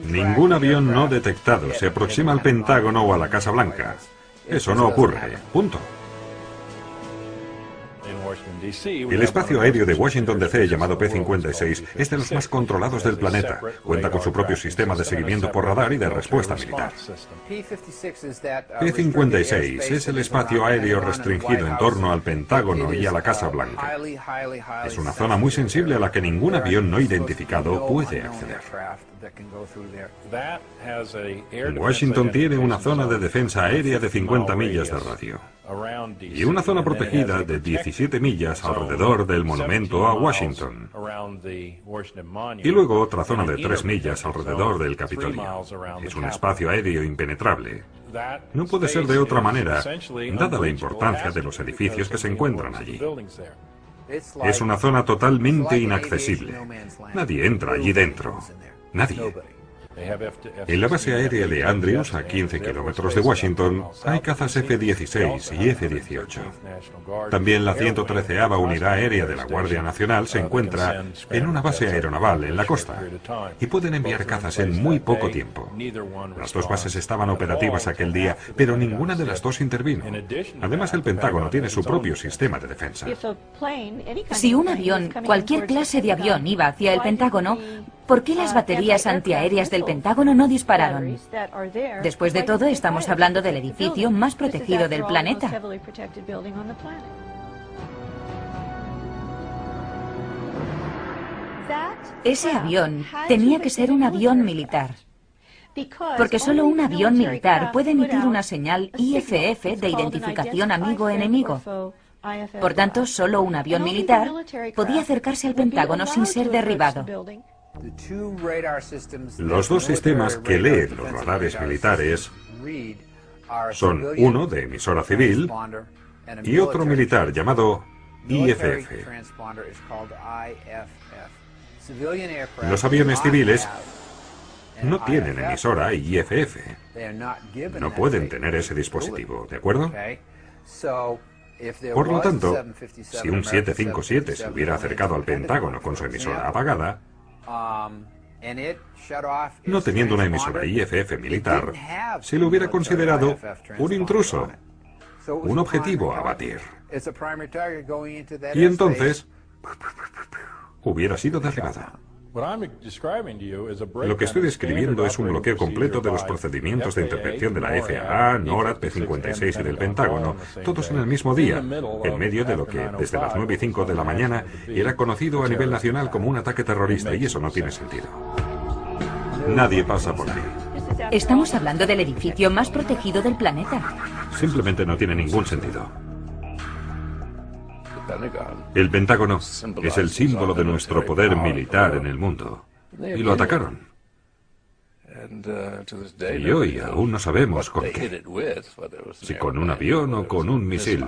Ningún avión no detectado se aproxima al Pentágono o a la Casa Blanca. Eso no ocurre. Punto. El espacio aéreo de Washington D.C., llamado P-56, es de los más controlados del planeta. Cuenta con su propio sistema de seguimiento por radar y de respuesta militar. P-56 es el espacio aéreo restringido en torno al Pentágono y a la Casa Blanca. Es una zona muy sensible a la que ningún avión no identificado puede acceder. Washington tiene una zona de defensa aérea de 50 millas de radio y una zona protegida de 17 millas alrededor del monumento a Washington, y luego otra zona de 3 millas alrededor del Capitolio. Es un espacio aéreo impenetrable. No puede ser de otra manera, dada la importancia de los edificios que se encuentran allí. Es una zona totalmente inaccesible. Nadie entra allí dentro. Nadie. En la base aérea de Andrews, a 15 kilómetros de Washington, hay cazas F-16 y F-18. También la 113ª Unidad Aérea de la Guardia Nacional se encuentra en una base aeronaval en la costa y pueden enviar cazas en muy poco tiempo. Las dos bases estaban operativas aquel día, pero ninguna de las dos intervino. Además, el Pentágono tiene su propio sistema de defensa. Si un avión, cualquier clase de avión, iba hacia el Pentágono, ¿por qué las baterías antiaéreas del Pentágono no dispararon? Después de todo, estamos hablando del edificio más protegido del planeta. Ese avión tenía que ser un avión militar, porque solo un avión militar puede emitir una señal IFF de identificación amigo-enemigo. Por tanto, solo un avión militar podía acercarse al Pentágono sin ser derribado. Los dos sistemas que leen los radares militares son uno de emisora civil y otro militar llamado IFF. Los aviones civiles no tienen emisora IFF. No pueden tener ese dispositivo, ¿de acuerdo? Por lo tanto, si un 757 se hubiera acercado al Pentágono con su emisora apagada, no teniendo una emisora IFF militar, se le hubiera considerado un intruso, un objetivo a abatir. Y entonces hubiera sido derribado. Lo que estoy describiendo es un bloqueo completo de los procedimientos de intervención de la FAA, NORAD, P-56 y del Pentágono, todos en el mismo día, en medio de lo que, desde las 9:05 de la mañana, era conocido a nivel nacional como un ataque terrorista, y eso no tiene sentido. Nadie pasa por ahí. Estamos hablando del edificio más protegido del planeta. Simplemente no tiene ningún sentido. El Pentágono es el símbolo de nuestro poder militar en el mundo. Y lo atacaron. Y hoy aún no sabemos con qué. Si con un avión o con un misil.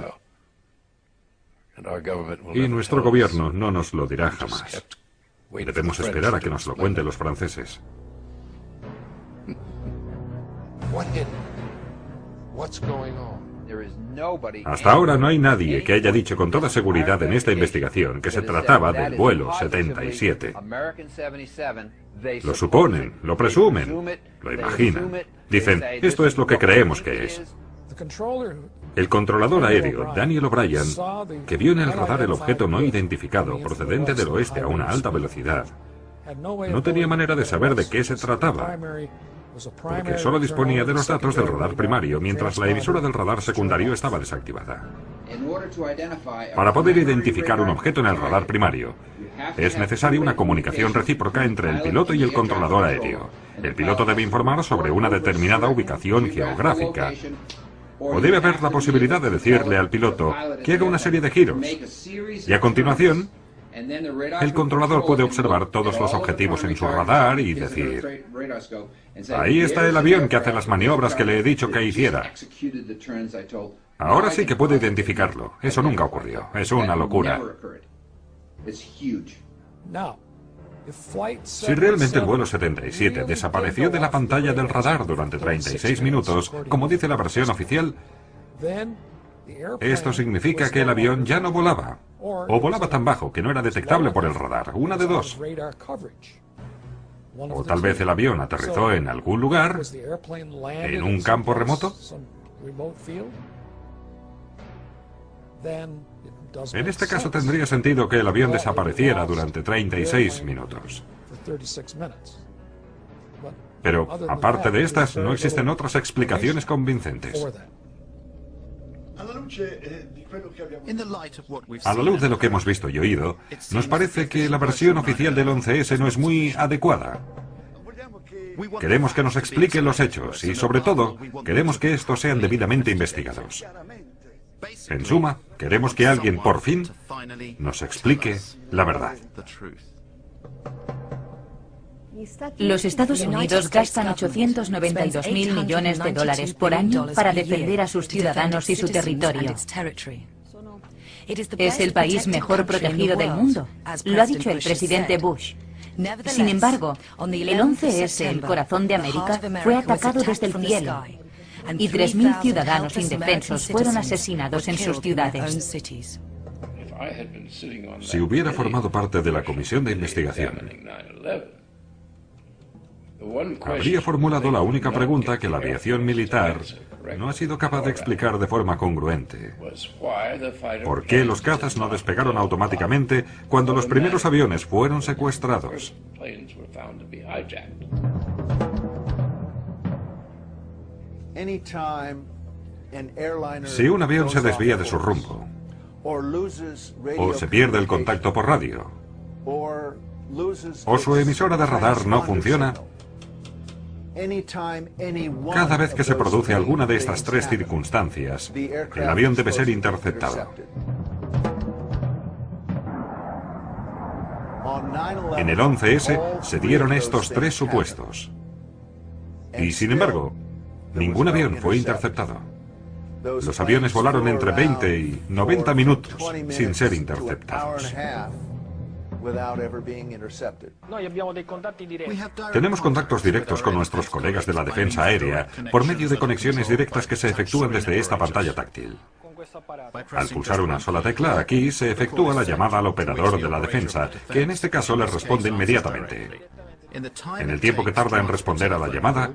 Y nuestro gobierno no nos lo dirá jamás. Debemos esperar a que nos lo cuenten los franceses. Hasta ahora no hay nadie que haya dicho con toda seguridad en esta investigación que se trataba del vuelo 77. Lo suponen, lo presumen, lo imaginan. Dicen, esto es lo que creemos que es. El controlador aéreo, Daniel O'Brien, que vio en el radar el objeto no identificado procedente del oeste a una alta velocidad, no tenía manera de saber de qué se trataba, porque solo disponía de los datos del radar primario, mientras la emisora del radar secundario estaba desactivada. Para poder identificar un objeto en el radar primario, es necesaria una comunicación recíproca entre el piloto y el controlador aéreo. El piloto debe informar sobre una determinada ubicación geográfica, o debe haber la posibilidad de decirle al piloto que haga una serie de giros, y a continuación, el controlador puede observar todos los objetivos en su radar y decir, ahí está el avión que hace las maniobras que le he dicho que hiciera. Ahora sí que puedo identificarlo. Eso nunca ocurrió. Es una locura. Si realmente el vuelo 77 desapareció de la pantalla del radar durante 36 minutos, como dice la versión oficial, esto significa que el avión ya no volaba, o volaba tan bajo que no era detectable por el radar, una de dos. O tal vez el avión aterrizó en algún lugar, en un campo remoto. En este caso tendría sentido que el avión desapareciera durante 36 minutos. Pero, aparte de estas, no existen otras explicaciones convincentes. A la luz de lo que hemos visto y oído, nos parece que la versión oficial del 11S no es muy adecuada. Queremos que nos expliquen los hechos y, sobre todo, queremos que estos sean debidamente investigados. En suma, queremos que alguien, por fin, nos explique la verdad. Los Estados Unidos gastan 892.000 millones de dólares por año para defender a sus ciudadanos y su territorio. Es el país mejor protegido del mundo. Lo ha dicho el presidente Bush. Sin embargo, el 11S, el corazón de América, fue atacado desde el cielo y 3.000 ciudadanos indefensos fueron asesinados en sus ciudades. Si hubiera formado parte de la comisión de investigación, habría formulado la única pregunta que la aviación militar no ha sido capaz de explicar de forma congruente. ¿Por qué los cazas no despegaron automáticamente cuando los primeros aviones fueron secuestrados? Si un avión se desvía de su rumbo, o se pierde el contacto por radio, o su emisora de radar no funciona, cada vez que se produce alguna de estas tres circunstancias, el avión debe ser interceptado. En el 11S se dieron estos tres supuestos. Y sin embargo, ningún avión fue interceptado. Los aviones volaron entre 20 y 90 minutos sin ser interceptados. Tenemos contactos directos con nuestros colegas de la defensa aérea por medio de conexiones directas que se efectúan desde esta pantalla táctil. Al pulsar una sola tecla aquí se efectúa la llamada al operador de la defensa, que en este caso les responde inmediatamente. En el tiempo que tarda en responder a la llamada,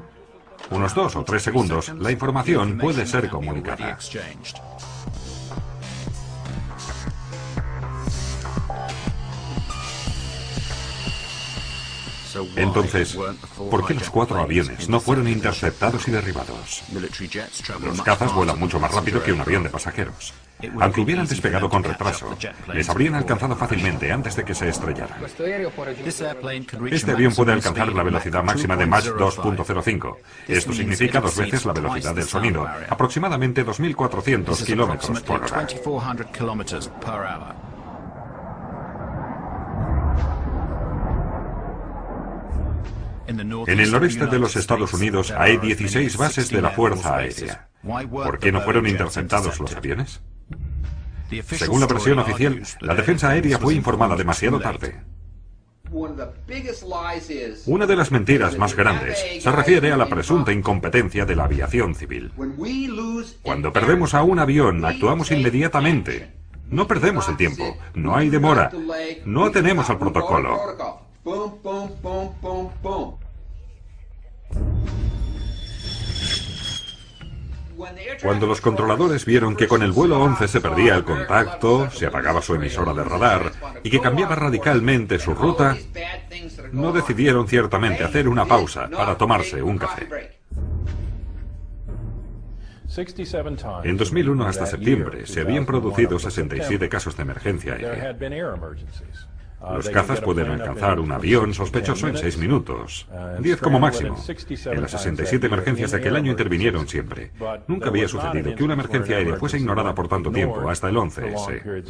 unos 2 o 3 segundos, la información puede ser comunicada. Entonces, ¿por qué los 4 aviones no fueron interceptados y derribados? Los cazas vuelan mucho más rápido que un avión de pasajeros. Aunque hubieran despegado con retraso, les habrían alcanzado fácilmente antes de que se estrellaran. Este avión puede alcanzar la velocidad máxima de Mach 2.05. Esto significa 2 veces la velocidad del sonido, aproximadamente 2.400 kilómetros por hora. En el noreste de los Estados Unidos hay 16 bases de la Fuerza Aérea. ¿Por qué no fueron interceptados los aviones? Según la versión oficial, la defensa aérea fue informada demasiado tarde. Una de las mentiras más grandes se refiere a la presunta incompetencia de la aviación civil. Cuando perdemos a un avión, actuamos inmediatamente. No perdemos el tiempo, no hay demora, no atenemos al protocolo. Cuando los controladores vieron que con el vuelo 11 se perdía el contacto, se apagaba su emisora de radar y que cambiaba radicalmente su ruta, no decidieron ciertamente hacer una pausa para tomarse un café. En 2001 hasta septiembre se habían producido 67 casos de emergencia aérea. Los cazas pueden alcanzar un avión sospechoso en 6 minutos, 10 como máximo. En las 67 emergencias de aquel año intervinieron siempre. Nunca había sucedido que una emergencia aérea fuese ignorada por tanto tiempo, hasta el 11S.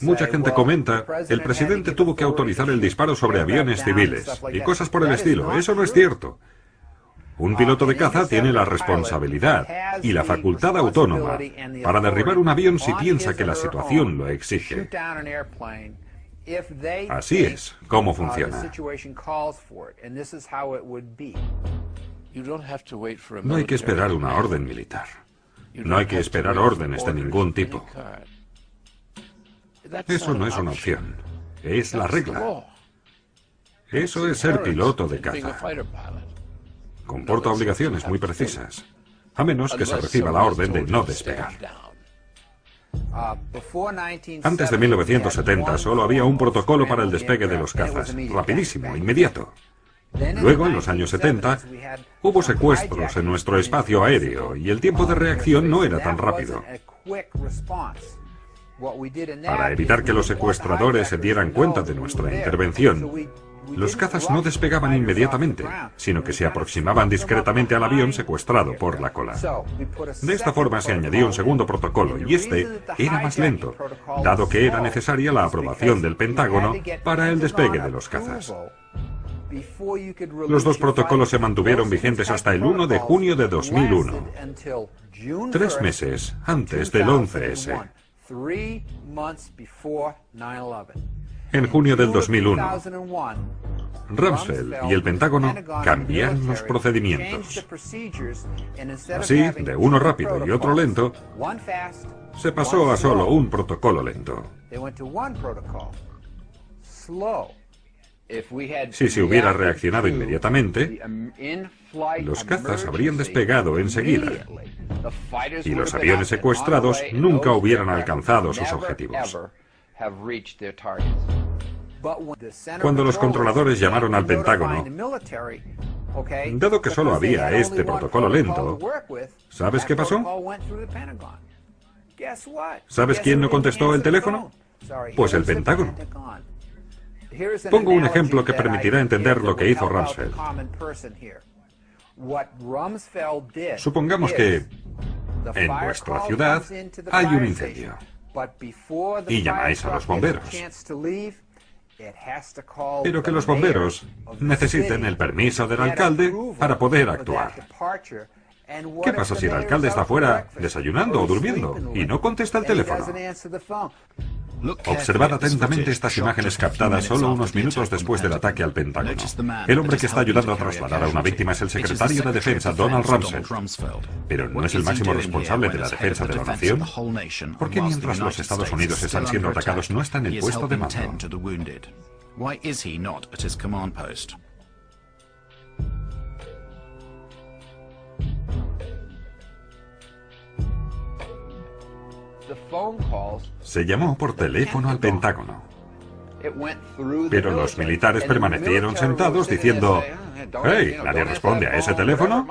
Mucha gente comenta, el presidente tuvo que autorizar el disparo sobre aviones civiles, y cosas por el estilo. Eso no es cierto. Un piloto de caza tiene la responsabilidad y la facultad autónoma para derribar un avión si piensa que la situación lo exige. Así es como funciona. No hay que esperar una orden militar. No hay que esperar órdenes de ningún tipo. Eso no es una opción. Es la regla. Eso es ser piloto de caza. Comporta obligaciones muy precisas, a menos que se reciba la orden de no despegar. Antes de 1970 solo había un protocolo para el despegue de los cazas, rapidísimo, inmediato. Luego, en los años 70, hubo secuestros en nuestro espacio aéreo y el tiempo de reacción no era tan rápido. Para evitar que los secuestradores se dieran cuenta de nuestra intervención, los cazas no despegaban inmediatamente, sino que se aproximaban discretamente al avión secuestrado por la cola. De esta forma se añadió un segundo protocolo, y este era más lento, dado que era necesaria la aprobación del Pentágono para el despegue de los cazas. Los 2 protocolos se mantuvieron vigentes hasta el 1 de junio de 2001, 3 meses antes del 11S. En junio del 2001, Rumsfeld y el Pentágono cambiaron los procedimientos. Así, de uno rápido y otro lento, se pasó a solo un protocolo lento. Si se hubiera reaccionado inmediatamente, los cazas habrían despegado enseguida y los aviones secuestrados nunca hubieran alcanzado sus objetivos. Cuando los controladores llamaron al Pentágono, dado que solo había este protocolo lento, ¿sabes qué pasó? ¿Sabes quién no contestó el teléfono? Pues el Pentágono. Pongo un ejemplo que permitirá entender lo que hizo Rumsfeld. Supongamos que en vuestra ciudad hay un incendio y llamáis a los bomberos, pero que los bomberos necesiten el permiso del alcalde para poder actuar. ¿Qué pasa si el alcalde está fuera desayunando o durmiendo y no contesta el teléfono? Observad atentamente estas imágenes captadas solo unos minutos después del ataque al Pentágono. El hombre que está ayudando a trasladar a una víctima es el secretario de Defensa, Donald Rumsfeld. Pero ¿no es el máximo responsable de la defensa de la nación? ¿Por qué mientras los Estados Unidos están siendo atacados no está en el puesto de mando? Se llamó por teléfono al Pentágono, pero los militares permanecieron sentados diciendo: «¡Hey! ¿Nadie responde a ese teléfono?».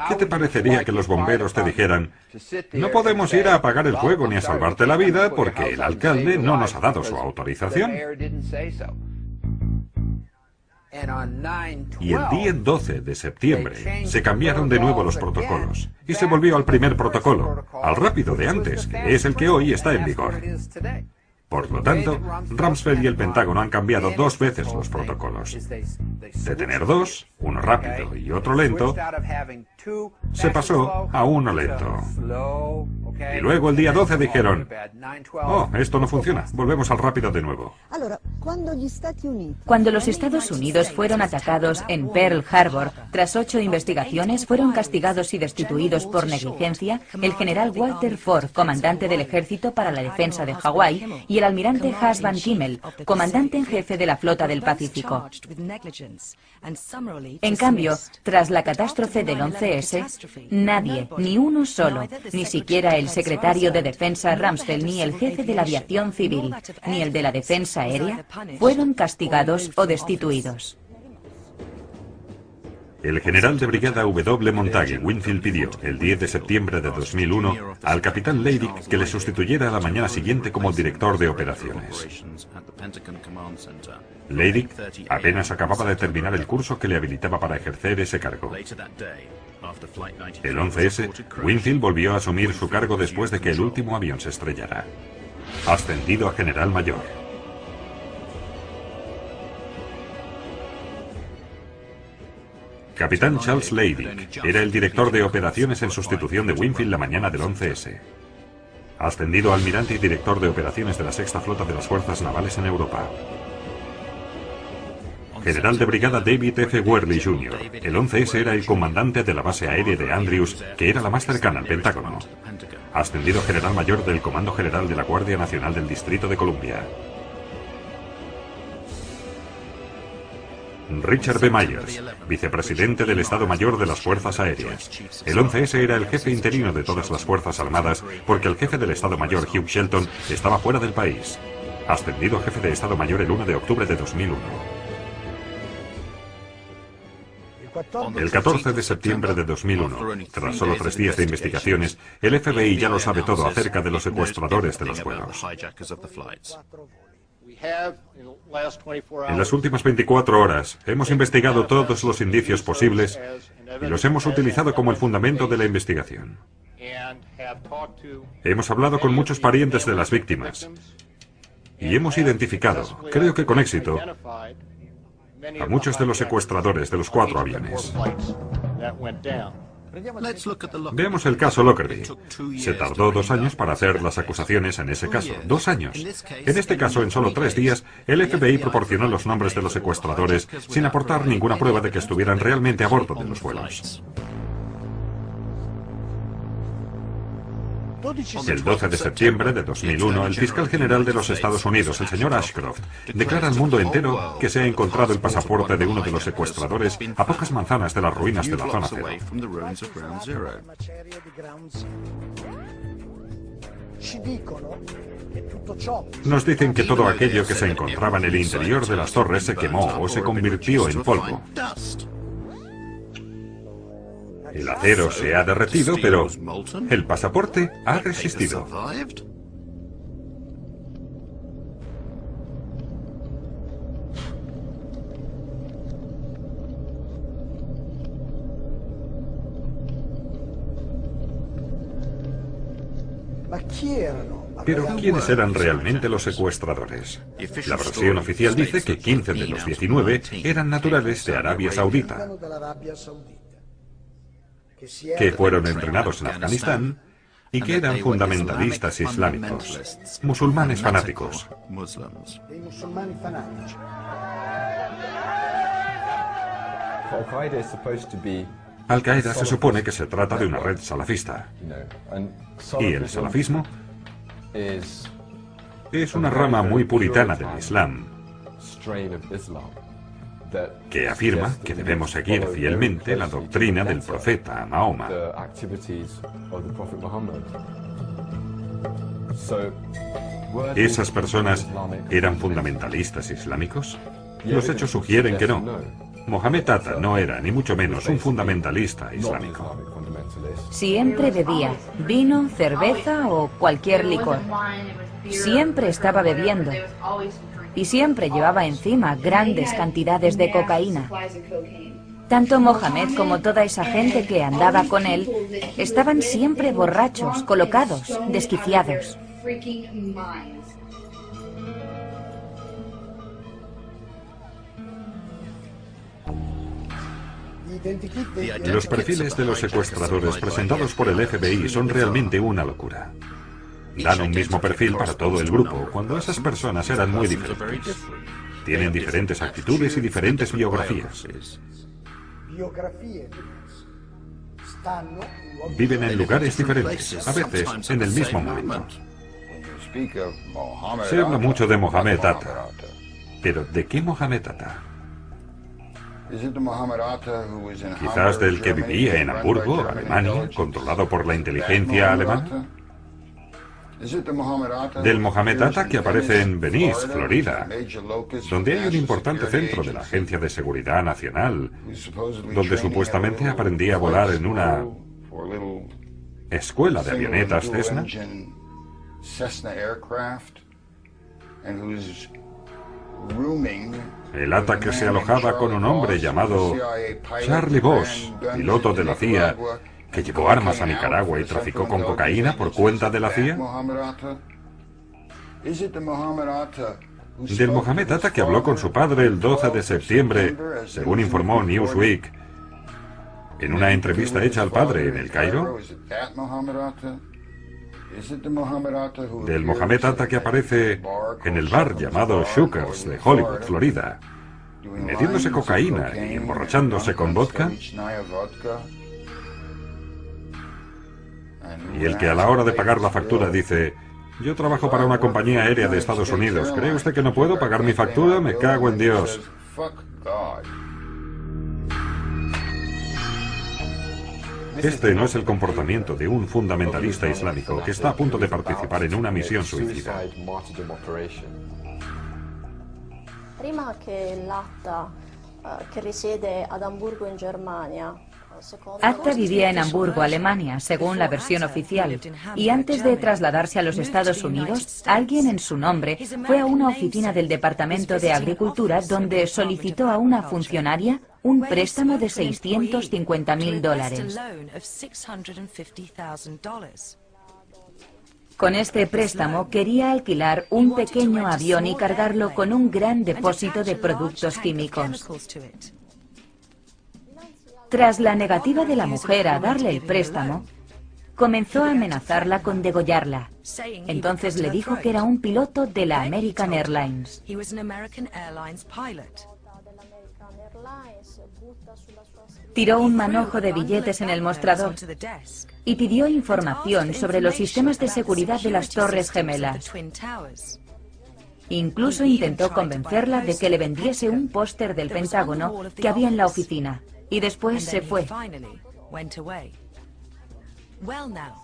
¿Qué te parecería que los bomberos te dijeran: «No podemos ir a apagar el fuego ni a salvarte la vida porque el alcalde no nos ha dado su autorización»? Y el día 12 de septiembre se cambiaron de nuevo los protocolos y se volvió al primer protocolo, al rápido de antes, que es el que hoy está en vigor. Por lo tanto, Rumsfeld y el Pentágono han cambiado 2 veces los protocolos. De tener 2, uno rápido y otro lento, se pasó a uno lento. Y luego el día 12 dijeron: «Oh, esto no funciona, volvemos al rápido de nuevo». Cuando los Estados Unidos fueron atacados en Pearl Harbor, tras 8 investigaciones, fueron castigados y destituidos por negligencia el general Walter Ford, comandante del Ejército para la Defensa de Hawái, y el almirante Hush Van Kimmel, comandante en jefe de la Flota del Pacífico. En cambio, tras la catástrofe del 11S, nadie, ni uno solo, ni siquiera el secretario de Defensa Rumsfeld, ni el jefe de la aviación civil, ni el de la defensa aérea, fueron castigados o destituidos. El general de brigada W. Montague Winfield pidió, el 10 de septiembre de 2001, al capitán Leidig que le sustituyera a la mañana siguiente como director de operaciones. Leidig apenas acababa de terminar el curso que le habilitaba para ejercer ese cargo. El 11S, Winfield volvió a asumir su cargo después de que el último avión se estrellara. Ascendido a general mayor. Capitán Charles Leidig era el director de operaciones en sustitución de Winfield la mañana del 11S. Ascendido a almirante y director de operaciones de la Sexta Flota de las Fuerzas Navales en Europa. General de brigada David F. Worley Jr. El 11S era el comandante de la base aérea de Andrews, que era la más cercana al Pentágono. Ascendido general mayor del Comando General de la Guardia Nacional del Distrito de Columbia. Richard B. Myers, vicepresidente del Estado Mayor de las Fuerzas Aéreas. El 11S era el jefe interino de todas las Fuerzas Armadas porque el jefe del Estado Mayor, Hugh Shelton, estaba fuera del país. Ascendido a jefe de Estado Mayor el 1 de octubre de 2001. El 14 de septiembre de 2001, tras solo 3 días de investigaciones, el FBI ya lo sabe todo acerca de los secuestradores de los vuelos. En las últimas 24 horas hemos investigado todos los indicios posibles y los hemos utilizado como el fundamento de la investigación. Hemos hablado con muchos parientes de las víctimas y hemos identificado, creo que con éxito, a muchos de los secuestradores de los 4 aviones. Veamos el caso Lockerbie. Se tardó 2 años para hacer las acusaciones en ese caso. 2 años. En este caso, en solo 3 días, el FBI proporcionó los nombres de los secuestradores sin aportar ninguna prueba de que estuvieran realmente a bordo de los vuelos. El 12 de septiembre de 2001, el fiscal general de los Estados Unidos, el señor Ashcroft, declara al mundo entero que se ha encontrado el pasaporte de uno de los secuestradores a pocas manzanas de las ruinas de la zona cero. Nos dicen que todo aquello que se encontraba en el interior de las torres se quemó o se convirtió en polvo. El acero se ha derretido, pero el pasaporte ha resistido. Pero ¿quiénes eran realmente los secuestradores? La versión oficial dice que 15 de los 19 eran naturales de Arabia Saudita, que fueron entrenados en Afganistán y que eran fundamentalistas islámicos, musulmanes fanáticos. Al-Qaeda se supone que se trata de una red salafista, y el salafismo es una rama muy puritana del Islam, que afirma que debemos seguir fielmente la doctrina del profeta Mahoma. ¿Esas personas eran fundamentalistas islámicos? Los hechos sugieren que no. Mohamed Atta no era, ni mucho menos, un fundamentalista islámico. Siempre bebía vino, cerveza o cualquier licor. Siempre estaba bebiendo. Y siempre llevaba encima grandes cantidades de cocaína. Tanto Mohamed como toda esa gente que andaba con él estaban siempre borrachos, colocados, desquiciados. Los perfiles de los secuestradores presentados por el FBI son realmente una locura. Dan un mismo perfil para todo el grupo, cuando esas personas eran muy diferentes. Tienen diferentes actitudes y diferentes biografías. Viven en lugares diferentes, a veces en el mismo momento. Se habla mucho de Mohamed Atta, pero ¿de qué Mohamed Atta? Quizás del que vivía en Hamburgo, Alemania, controlado por la inteligencia alemana. Del Mohamed Atta que aparece en Venice, Florida, donde hay un importante centro de la Agencia de Seguridad Nacional, donde supuestamente aprendí a volar en una escuela de avionetas Cessna. El Atta que se alojaba con un hombre llamado Charlie Bosch, piloto de la CIA, que llevó armas a Nicaragua y traficó con cocaína por cuenta de la CIA. Del Mohamed Atta que habló con su padre el 12 de septiembre, según informó Newsweek, en una entrevista hecha al padre en El Cairo. Del Mohamed Atta que aparece en el bar llamado Shookers de Hollywood, Florida, metiéndose cocaína y emborrachándose con vodka. Y el que a la hora de pagar la factura dice: yo trabajo para una compañía aérea de Estados Unidos, ¿cree usted que no puedo pagar mi factura? Me cago en Dios. Este no es el comportamiento de un fundamentalista islámico que está a punto de participar en una misión suicida. Prima che l'Atta che risiede ad Amburgo in Germania. Atta vivía en Hamburgo, Alemania, según la versión oficial, y antes de trasladarse a los Estados Unidos, alguien en su nombre fue a una oficina del Departamento de Agricultura donde solicitó a una funcionaria un préstamo de $650.000. Con este préstamo quería alquilar un pequeño avión y cargarlo con un gran depósito de productos químicos. Tras la negativa de la mujer a darle el préstamo, comenzó a amenazarla con degollarla. Entonces le dijo que era un piloto de la American Airlines. Tiró un manojo de billetes en el mostrador y pidió información sobre los sistemas de seguridad de las Torres Gemelas. Incluso intentó convencerla de que le vendiese un póster del Pentágono que había en la oficina, y después se fue.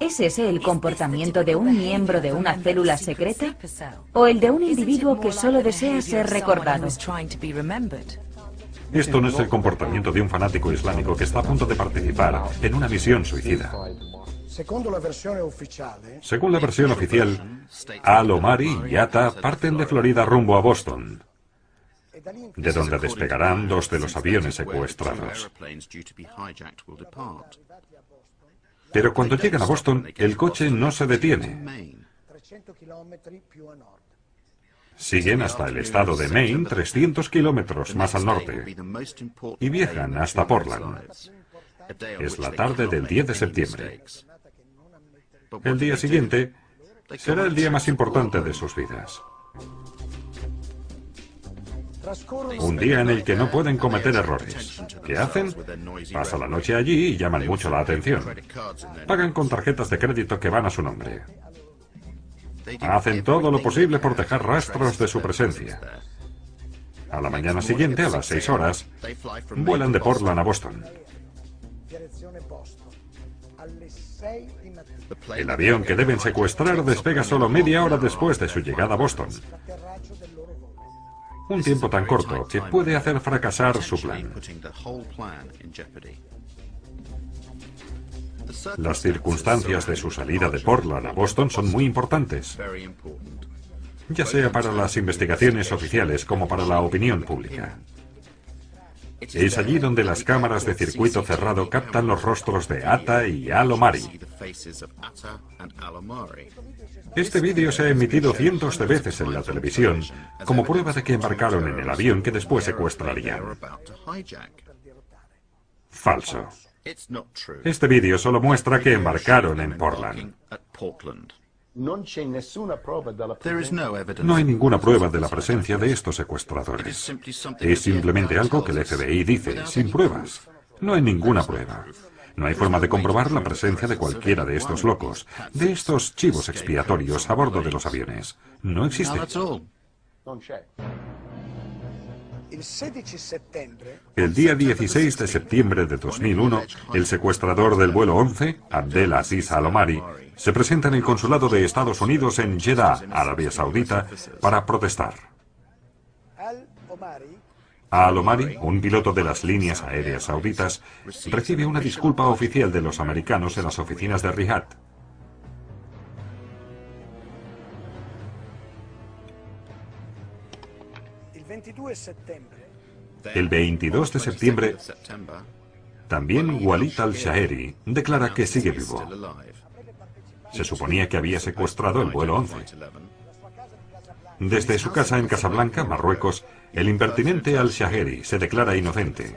¿Es ese el comportamiento de un miembro de una célula secreta? ¿O el de un individuo que solo desea ser recordado? Esto no es el comportamiento de un fanático islámico que está a punto de participar en una misión suicida. Según la versión oficial, Al-Omari y Atta parten de Florida rumbo a Boston, de donde despegarán 2 de los aviones secuestrados. Pero cuando llegan a Boston, el coche no se detiene. Siguen hasta el estado de Maine, 300 kilómetros más al norte, y viajan hasta Portland. Es la tarde del 10 de septiembre. El día siguiente será el día más importante de sus vidas. Un día en el que no pueden cometer errores. ¿Qué hacen? Pasan la noche allí y llaman mucho la atención. Pagan con tarjetas de crédito que van a su nombre. Hacen todo lo posible por dejar rastros de su presencia. A la mañana siguiente, a las 6 horas, vuelan de Portland a Boston. El avión que deben secuestrar despega solo media hora después de su llegada a Boston. Un tiempo tan corto que puede hacer fracasar su plan. Las circunstancias de su salida de Portland a Boston son muy importantes, ya sea para las investigaciones oficiales como para la opinión pública. Es allí donde las cámaras de circuito cerrado captan los rostros de Atta y Al-Omari. Este vídeo se ha emitido cientos de veces en la televisión como prueba de que embarcaron en el avión que después secuestrarían. Falso. Este vídeo solo muestra que embarcaron en Portland. No hay ninguna prueba de la presencia de estos secuestradores. Es simplemente algo que el FBI dice, sin pruebas. No hay ninguna prueba. No hay forma de comprobar la presencia de cualquiera de estos locos, de estos chivos expiatorios a bordo de los aviones. No existe. El día 16 de septiembre de 2001, el secuestrador del vuelo 11, Abdel Aziz Al-Omari, se presenta en el consulado de Estados Unidos en Jeddah, Arabia Saudita, para protestar. Al-Omari, un piloto de las líneas aéreas sauditas, recibe una disculpa oficial de los americanos en las oficinas de Riyadh. El 22 de septiembre, también Walid al-Shaheri declara que sigue vivo. Se suponía que había secuestrado el vuelo 11. Desde su casa en Casablanca, Marruecos, el impertinente al-Shaheri se declara inocente.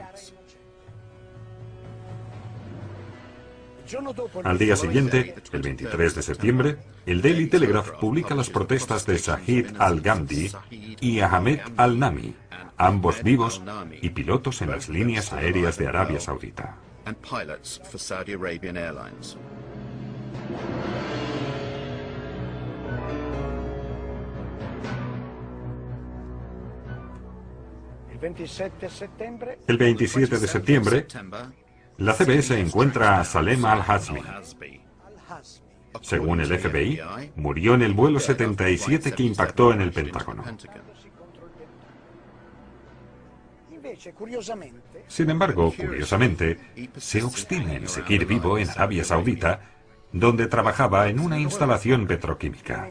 Al día siguiente, el 23 de septiembre, el Daily Telegraph publica las protestas de Shahid al-Ghamdi y Ahmed al-Nami, ambos vivos y pilotos en las líneas aéreas de Arabia Saudita. El 27 de septiembre, la CBS encuentra a Salem al-Hazmi. Según el FBI, murió en el vuelo 77 que impactó en el Pentágono. Sin embargo, curiosamente, se obstina en seguir vivo en Arabia Saudita, donde trabajaba en una instalación petroquímica.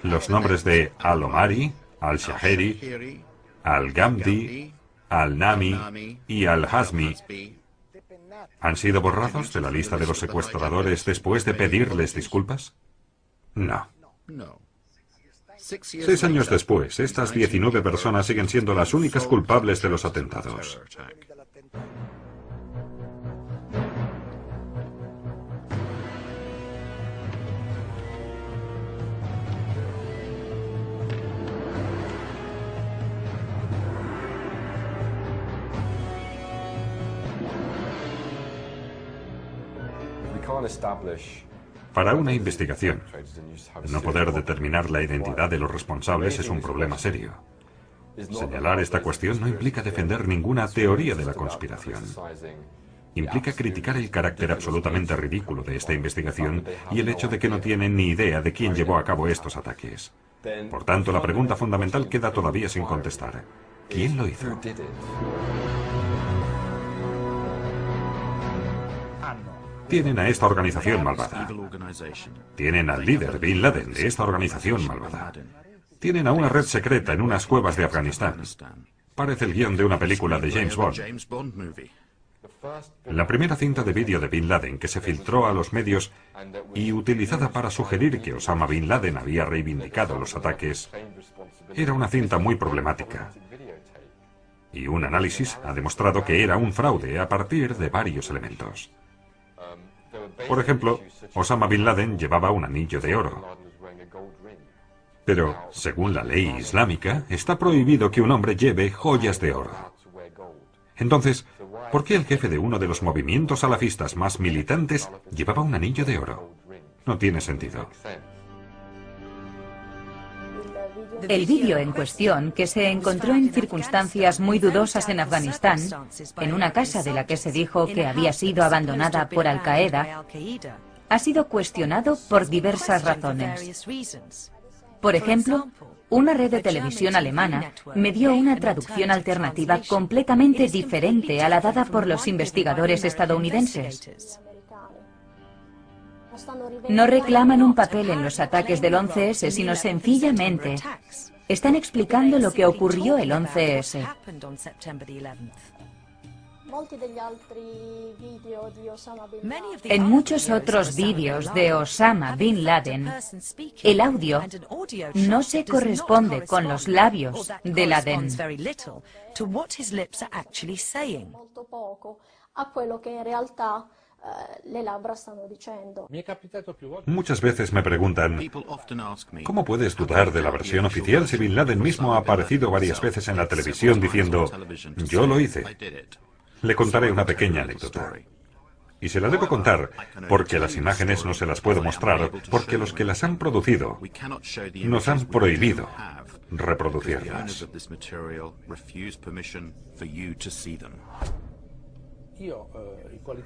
Los nombres de Al-Omari, al-Shaheri, al-Ghamdi, al-Nami y al-Hazmi ¿Han sido borrados de la lista de los secuestradores después de pedirles disculpas? No. 6 años después, estas 19 personas siguen siendo las únicas culpables de los atentados. Para una investigación, no poder determinar la identidad de los responsables es un problema serio. Señalar esta cuestión no implica defender ninguna teoría de la conspiración. Implica criticar el carácter absolutamente ridículo de esta investigación y el hecho de que no tienen ni idea de quién llevó a cabo estos ataques. Por tanto, la pregunta fundamental queda todavía sin contestar. ¿Quién lo hizo? Tienen a esta organización malvada. Tienen al líder, Bin Laden, de esta organización malvada. Tienen a una red secreta en unas cuevas de Afganistán. Parece el guión de una película de James Bond. La primera cinta de vídeo de Bin Laden que se filtró a los medios y utilizada para sugerir que Osama Bin Laden había reivindicado los ataques era una cinta muy problemática. Y un análisis ha demostrado que era un fraude a partir de varios elementos. Por ejemplo, Osama Bin Laden llevaba un anillo de oro. Pero, según la ley islámica, está prohibido que un hombre lleve joyas de oro. Entonces, ¿por qué el jefe de uno de los movimientos salafistas más militantes llevaba un anillo de oro? No tiene sentido. El vídeo en cuestión, que se encontró en circunstancias muy dudosas en Afganistán, en una casa de la que se dijo que había sido abandonada por Al-Qaeda, ha sido cuestionado por diversas razones. Por ejemplo, una red de televisión alemana me dio una traducción alternativa completamente diferente a la dada por los investigadores estadounidenses. No reclaman un papel en los ataques del 11S, sino sencillamente están explicando lo que ocurrió el 11S. En muchos otros vídeos de Osama Bin Laden, el audio no se corresponde con los labios de Laden. Muchas veces me preguntan, ¿cómo puedes dudar de la versión oficial si Bin Laden mismo ha aparecido varias veces en la televisión diciendo, yo lo hice? Le contaré una pequeña anécdota. Y se la debo contar porque las imágenes no se las puedo mostrar, porque los que las han producido nos han prohibido reproducirlas.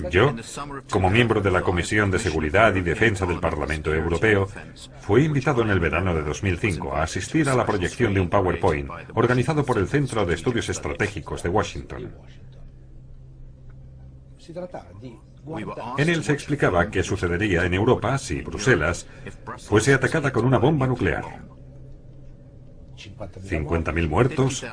Yo, como miembro de la Comisión de Seguridad y Defensa del Parlamento Europeo, fui invitado en el verano de 2005 a asistir a la proyección de un PowerPoint organizado por el Centro de Estudios Estratégicos de Washington. En él se explicaba qué sucedería en Europa si Bruselas fuese atacada con una bomba nuclear. 50.000 muertos,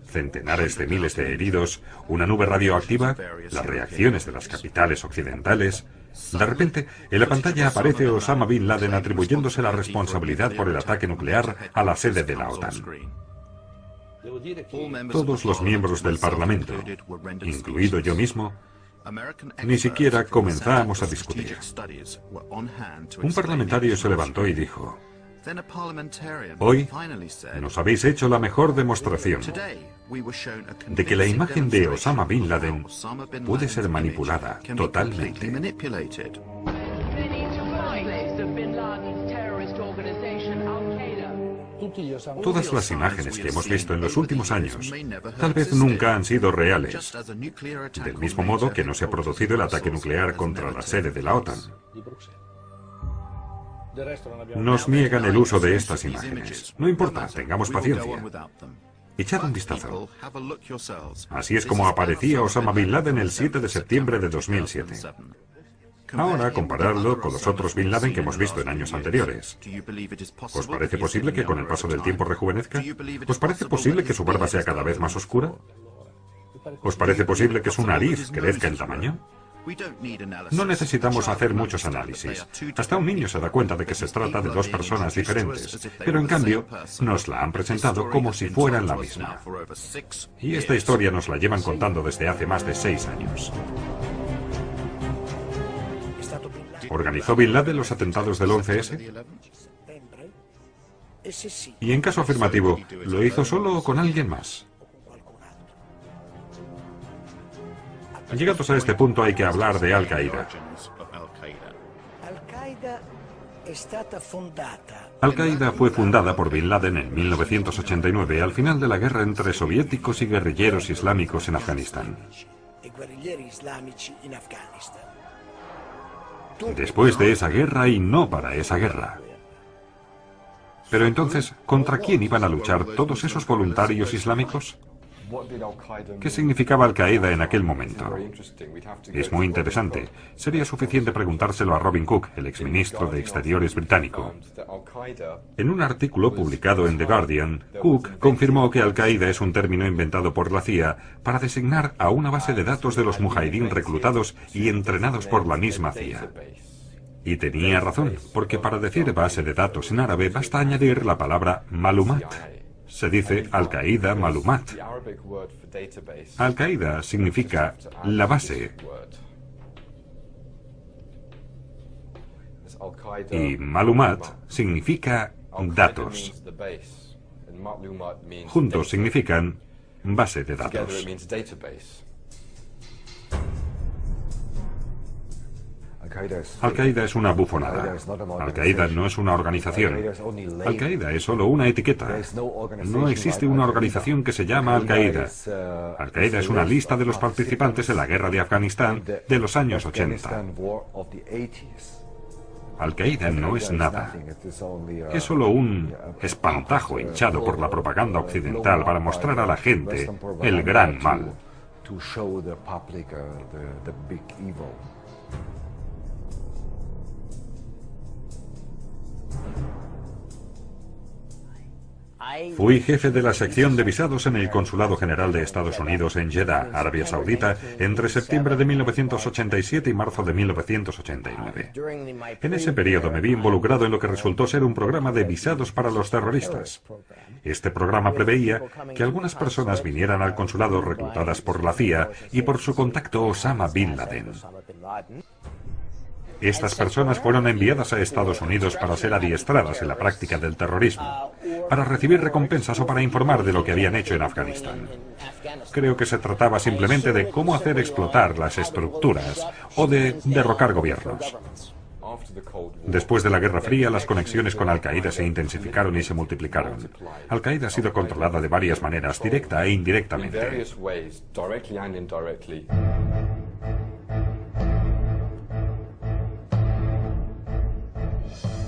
centenares de miles de heridos, una nube radioactiva, las reacciones de las capitales occidentales. De repente, en la pantalla aparece Osama Bin Laden atribuyéndose la responsabilidad por el ataque nuclear a la sede de la OTAN. Todos los miembros del Parlamento, incluido yo mismo, ni siquiera comenzamos a discutir. Un parlamentario se levantó y dijo, hoy nos habéis hecho la mejor demostración de que la imagen de Osama Bin Laden puede ser manipulada totalmente. Todas las imágenes que hemos visto en los últimos años tal vez nunca han sido reales, del mismo modo que no se ha producido el ataque nuclear contra la sede de la OTAN. Nos niegan el uso de estas imágenes. No importa, tengamos paciencia. Echad un vistazo. Así es como aparecía Osama Bin Laden el 7 de septiembre de 2007. Ahora, comparadlo con los otros Bin Laden que hemos visto en años anteriores. ¿Os parece posible que con el paso del tiempo rejuvenezca? ¿Os parece posible que su barba sea cada vez más oscura? ¿Os parece posible que su nariz crezca en tamaño? No necesitamos hacer muchos análisis. Hasta un niño se da cuenta de que se trata de dos personas diferentes, pero en cambio nos la han presentado como si fueran la misma. Y esta historia nos la llevan contando desde hace más de 6 años. ¿Organizó Bin Laden los atentados del 11S? Y en caso afirmativo, ¿lo hizo solo o con alguien más? Llegados a este punto hay que hablar de Al-Qaeda. Al-Qaeda fue fundada por Bin Laden en 1989, al final de la guerra entre soviéticos y guerrilleros islámicos en Afganistán. Después de esa guerra y no para esa guerra. Pero entonces, ¿contra quién iban a luchar todos esos voluntarios islámicos? ¿Qué significaba Al-Qaeda en aquel momento? Es muy interesante. Sería suficiente preguntárselo a Robin Cook, el exministro de Exteriores británico. En un artículo publicado en The Guardian, Cook confirmó que Al-Qaeda es un término inventado por la CIA para designar a una base de datos de los mujahidín reclutados y entrenados por la misma CIA. Y tenía razón, porque para decir base de datos en árabe basta añadir la palabra malumat. Se dice Al-Qaeda Malumat. Al-Qaeda significa la base. Y Malumat significa datos. Juntos significan base de datos. Al-Qaeda es una bufonada. Al-Qaeda no es una organización. Al-Qaeda es solo una etiqueta. No existe una organización que se llama Al-Qaeda. Al-Qaeda es una lista de los participantes en la guerra de Afganistán de los años 80. Al-Qaeda no es nada. Es solo un espantajo hinchado por la propaganda occidental para mostrar a la gente el gran mal. Fui jefe de la sección de visados en el Consulado General de Estados Unidos en Jeddah, Arabia Saudita, entre septiembre de 1987 y marzo de 1989. En ese periodo me vi involucrado en lo que resultó ser un programa de visados para los terroristas. Este programa preveía que algunas personas vinieran al consulado reclutadas por la CIA y por su contacto Osama Bin Laden. Estas personas fueron enviadas a Estados Unidos para ser adiestradas en la práctica del terrorismo, para recibir recompensas o para informar de lo que habían hecho en Afganistán. Creo que se trataba simplemente de cómo hacer explotar las estructuras o de derrocar gobiernos. Después de la Guerra Fría, las conexiones con Al-Qaeda se intensificaron y se multiplicaron. Al-Qaeda ha sido controlada de varias maneras, directa e indirectamente.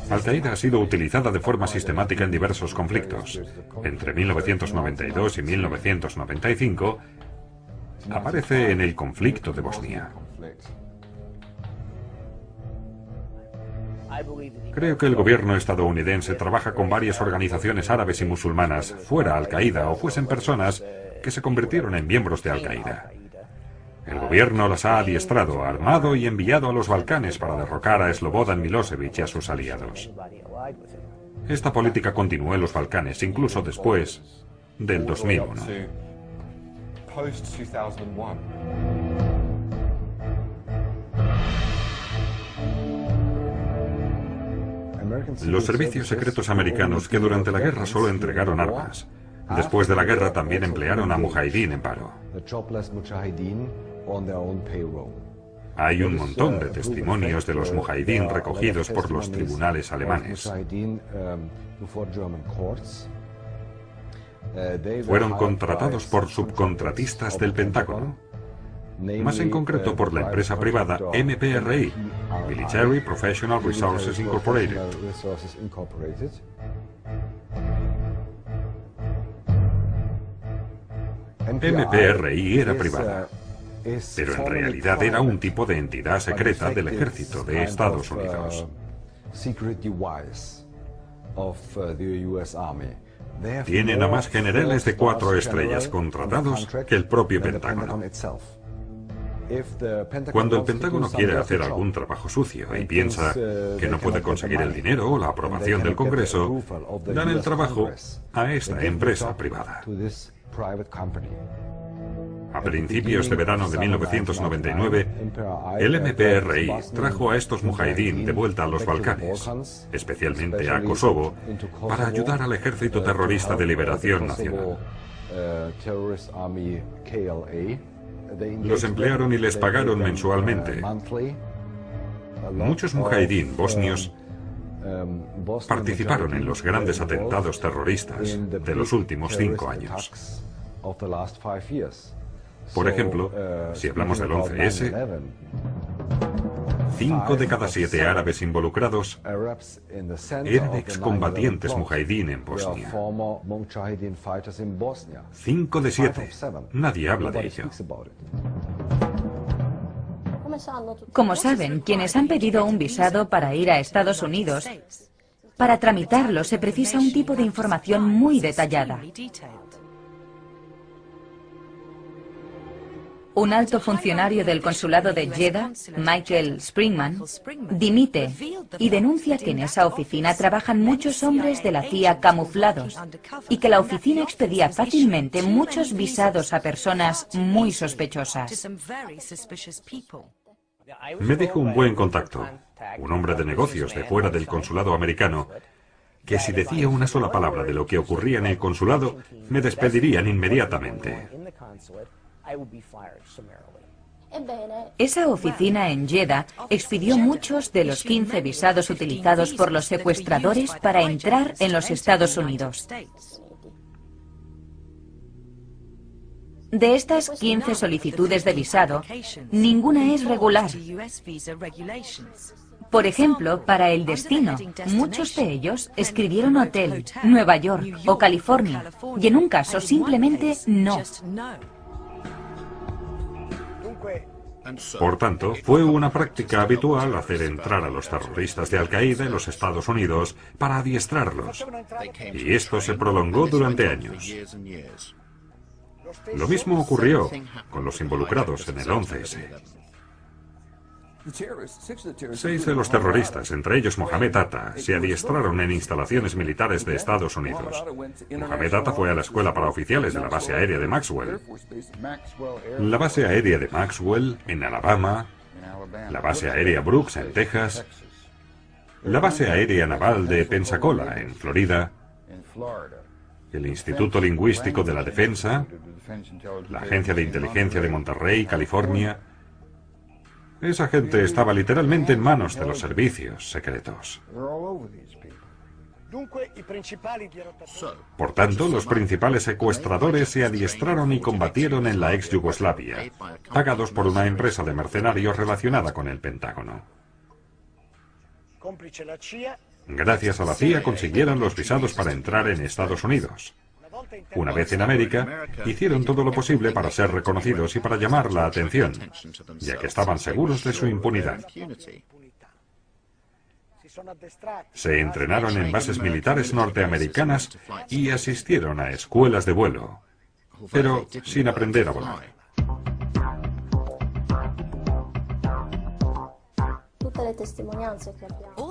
Al-Qaeda ha sido utilizada de forma sistemática en diversos conflictos. Entre 1992 y 1995, aparece en el conflicto de Bosnia. Creo que el gobierno estadounidense trabaja con varias organizaciones árabes y musulmanas, fuera Al-Qaeda, o fuesen personas que se convirtieron en miembros de Al-Qaeda. El gobierno las ha adiestrado, armado y enviado a los Balcanes para derrocar a Slobodan Milosevic y a sus aliados. Esta política continuó en los Balcanes, incluso después del 2001. Los servicios secretos americanos, que durante la guerra solo entregaron armas, después de la guerra también emplearon a mujahidín en paro. Hay un montón de testimonios de los mujahidín recogidos por los tribunales alemanes. Fueron contratados por subcontratistas del Pentágono, más en concreto por la empresa privada MPRI, Military Professional Resources Incorporated. MPRI era privada, pero en realidad era un tipo de entidad secreta del ejército de Estados Unidos. Tienen a más generales de 4 estrellas contratados que el propio Pentágono. Cuando el Pentágono quiere hacer algún trabajo sucio y piensa que no puede conseguir el dinero o la aprobación del Congreso, dan el trabajo a esta empresa privada. A principios de verano de 1999, el MPRI trajo a estos mujahidín de vuelta a los Balcanes, especialmente a Kosovo, para ayudar al Ejército Terrorista de Liberación Nacional. Los emplearon y les pagaron mensualmente. Muchos mujahidín bosnios participaron en los grandes atentados terroristas de los últimos 5 años. Por ejemplo, si hablamos del 11S, 5 de cada 7 árabes involucrados eran excombatientes mujahidín en Bosnia. 5 de 7. Nadie habla de ello. Como saben, quienes han pedido un visado para ir a Estados Unidos, para tramitarlo se precisa un tipo de información muy detallada. Un alto funcionario del consulado de Jeddah, Michael Springman, dimite y denuncia que en esa oficina trabajan muchos hombres de la CIA camuflados y que la oficina expedía fácilmente muchos visados a personas muy sospechosas. Me dijo un buen contacto, un hombre de negocios de fuera del consulado americano, que si decía una sola palabra de lo que ocurría en el consulado, me despedirían inmediatamente. Esa oficina en Jeddah expidió muchos de los 15 visados utilizados por los secuestradores para entrar en los Estados Unidos. De estas 15 solicitudes de visado, ninguna es regular. Por ejemplo, para el destino, muchos de ellos escribieron hotel, Nueva York o California, y en un caso simplemente no. Por tanto, fue una práctica habitual hacer entrar a los terroristas de Al-Qaeda en los Estados Unidos para adiestrarlos. Y esto se prolongó durante años. Lo mismo ocurrió con los involucrados en el 11S. 6 de los terroristas, entre ellos Mohamed Atta, se adiestraron en instalaciones militares de Estados Unidos. Mohamed Atta fue a la escuela para oficiales de la base aérea de Maxwell. La base aérea de Maxwell, en Alabama, la base aérea Brooks, en Texas, la base aérea naval de Pensacola, en Florida, el Instituto Lingüístico de la Defensa, la Agencia de Inteligencia de Monterrey, California. Esa gente estaba literalmente en manos de los servicios secretos. Por tanto, los principales secuestradores se adiestraron y combatieron en la ex Yugoslavia, pagados por una empresa de mercenarios relacionada con el Pentágono. Gracias a la CIA consiguieron los visados para entrar en Estados Unidos. Una vez en América, hicieron todo lo posible para ser reconocidos y para llamar la atención, ya que estaban seguros de su impunidad. Se entrenaron en bases militares norteamericanas y asistieron a escuelas de vuelo, pero sin aprender a volar.